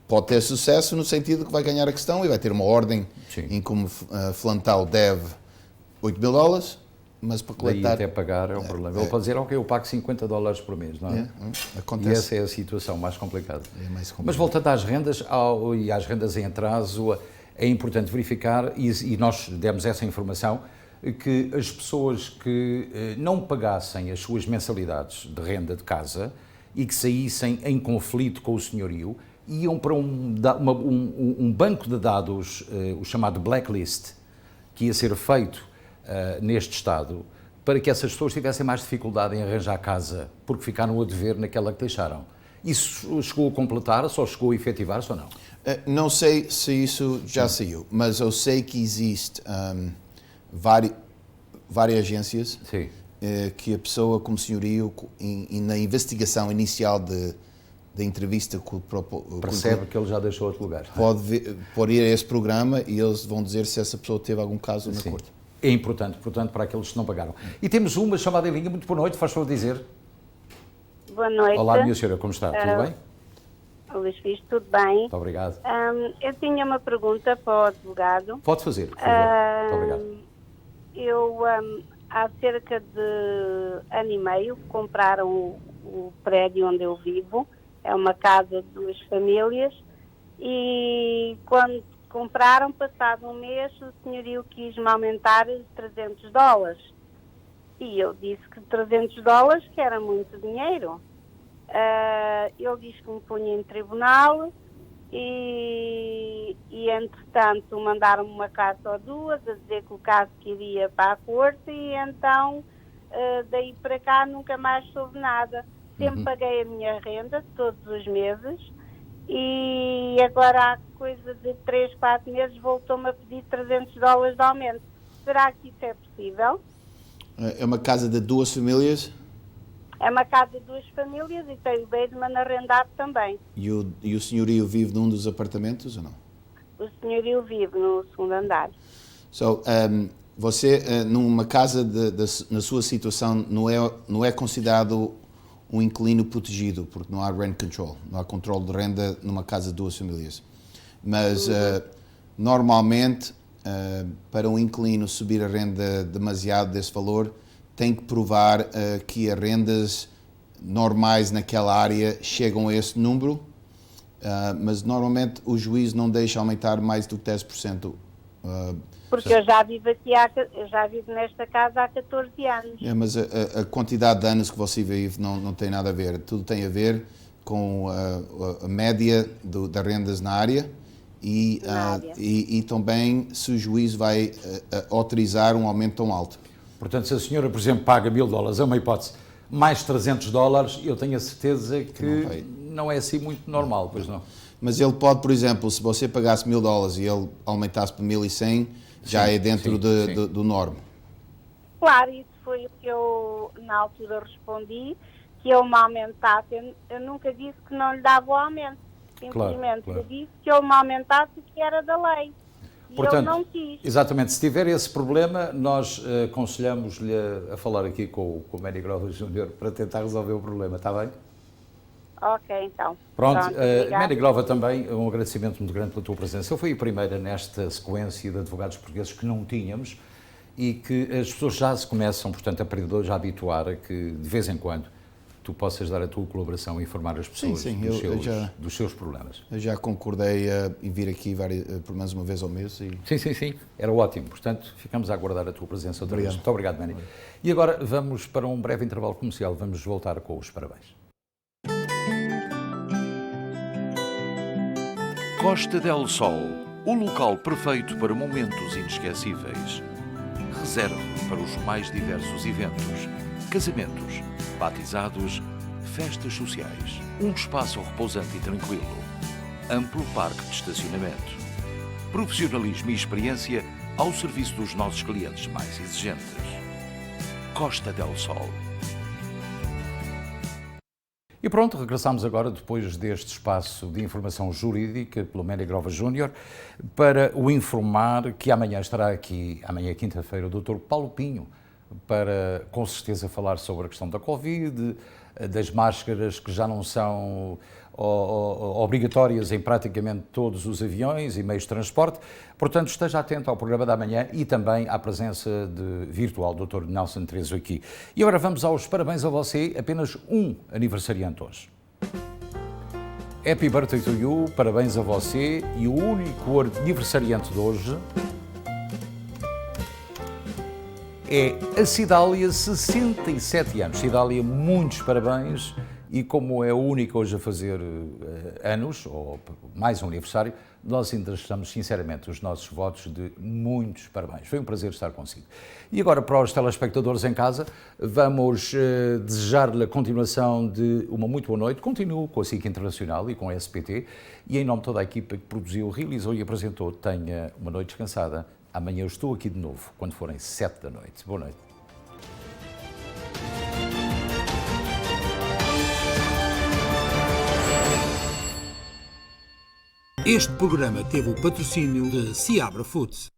Pode ter sucesso no sentido que vai ganhar a questão e vai ter uma ordem em como Flantal deve $8.000, mas para coletar... Daí até pagar é um problema. Ele pode dizer, ok, eu pago $50 por mês, não é? Acontece. E essa é a situação mais complicada. É mais complicado. Mas voltando às rendas e às rendas em atraso, é importante verificar, e nós demos essa informação, que as pessoas que não pagassem as suas mensalidades de renda de casa e que saíssem em conflito com o senhorio, iam para um banco de dados, o chamado blacklist, que ia ser feito neste Estado, para que essas pessoas tivessem mais dificuldade em arranjar casa, porque ficaram a dever naquela que deixaram. Isso chegou a completar-se ou chegou a efetivar-se ou não? Não sei se isso já saiu, mas eu sei que existe várias agências que a pessoa, como senhorio, na investigação inicial da entrevista com o percebe que ele já deixou outro lugar. Pode ir a esse programa e eles vão dizer se essa pessoa teve algum caso na corte. É importante, portanto, para aqueles que não pagaram. E temos uma chamada em linha. Muito boa noite, faz favor dizer. Boa noite. Olá, minha senhora, como está? Tudo bem? Luís Fiz, tudo bem. Muito obrigado. Eu tinha uma pergunta para o advogado. Pode fazer, por favor. Muito obrigado. Eu, há cerca de ano e meio, compraram o prédio onde eu vivo. É uma casa de 2 famílias. E quando compraram, passado um mês, o senhorio quis-me aumentar $300. E eu disse que $300 que era muito dinheiro. Ele disse que me punha em tribunal e entretanto mandaram-me uma carta ou 2 a dizer que o caso que iria para a corte e então daí para cá nunca mais soube nada. Sempre paguei a minha renda todos os meses e agora há coisa de 3, 4 meses voltou-me a pedir $300 de aumento. Será que isso é possível? É uma casa de 2 famílias? É uma casa de 2 famílias e tem o basement arrendado também. E o senhorio vive num dos apartamentos ou não? O senhorio vive no 2º andar. Você, numa casa na sua situação, não é considerado um inquilino protegido, porque não há rent control, não há controle de renda numa casa de 2 famílias. Mas, normalmente, para um inquilino subir a renda demasiado desse valor, tem que provar que as rendas normais naquela área chegam a esse número, mas normalmente o juiz não deixa aumentar mais do que 10%. Porque eu já vivo nesta casa há 14 anos. Mas a quantidade de anos que você vive não tem nada a ver. Tudo tem a ver com a média das rendas na área e também se o juiz vai autorizar um aumento tão alto. Portanto, se a senhora, por exemplo, paga $1.000, é uma hipótese, mais $300, eu tenho a certeza que não é assim muito normal, pois não? Mas ele pode, por exemplo, se você pagasse $1.000 e ele aumentasse para 1.100, já é dentro do norma. Claro, isso foi o que eu na altura respondi, que ele me aumentasse. Eu nunca disse que não lhe dava o aumento. Simplesmente eu disse que ele me aumentasse o que era da lei. E portanto, ele não quis. Exatamente, se tiver esse problema, nós aconselhamos-lhe a falar aqui com o Manny Grova Júnior para tentar resolver o problema, está bem? Ok, então. Pronto, Manny Grova também, um agradecimento muito grande pela tua presença. Eu fui a primeira nesta sequência de advogados portugueses que não tínhamos e que as pessoas já se começam, portanto, a partir de hoje a habituar a que, de vez em quando, tu possas dar a tua colaboração e informar as pessoas dos seus problemas. Eu já concordei em vir aqui por mais uma vez ao mês. Sim, era ótimo. Portanto, ficamos a aguardar a tua presença outra vez. Muito obrigado, Manny. E agora vamos para um breve intervalo comercial. Vamos voltar com os parabéns. Costa del Sol, o local perfeito para momentos inesquecíveis. Reserve para os mais diversos eventos, casamentos, batizados, festas sociais. Um espaço repousante e tranquilo. Amplo parque de estacionamento. Profissionalismo e experiência ao serviço dos nossos clientes mais exigentes. Costa del Sol. E pronto, regressamos agora, depois deste espaço de informação jurídica pelo Manny Grova Júnior, para o informar que amanhã estará aqui, amanhã quinta-feira, o Dr. Paulo Pinho, para, com certeza, falar sobre a questão da Covid, das máscaras que já não são obrigatórias em praticamente todos os aviões e meios de transporte. Portanto, esteja atento ao programa da manhã e também à presença virtual do Dr. Nelson Trezo aqui. E agora vamos aos parabéns a você, apenas um aniversariante hoje. Happy birthday to you, parabéns a você, e o único aniversariante de hoje é a Cidália, 67 anos. Cidália, muitos parabéns. E como é a única hoje a fazer anos, ou mais um aniversário, nós ainda estamos, sinceramente, os nossos votos de muitos parabéns. Foi um prazer estar consigo. E agora, para os telespectadores em casa, vamos desejar-lhe a continuação de uma muito boa noite. Continuo com a SIC Internacional e com a SPT, e em nome de toda a equipa que produziu, realizou e apresentou, tenha uma noite descansada. Amanhã eu estou aqui de novo, quando forem 7 da noite. Boa noite. Este programa teve o patrocínio de Seabra Foods.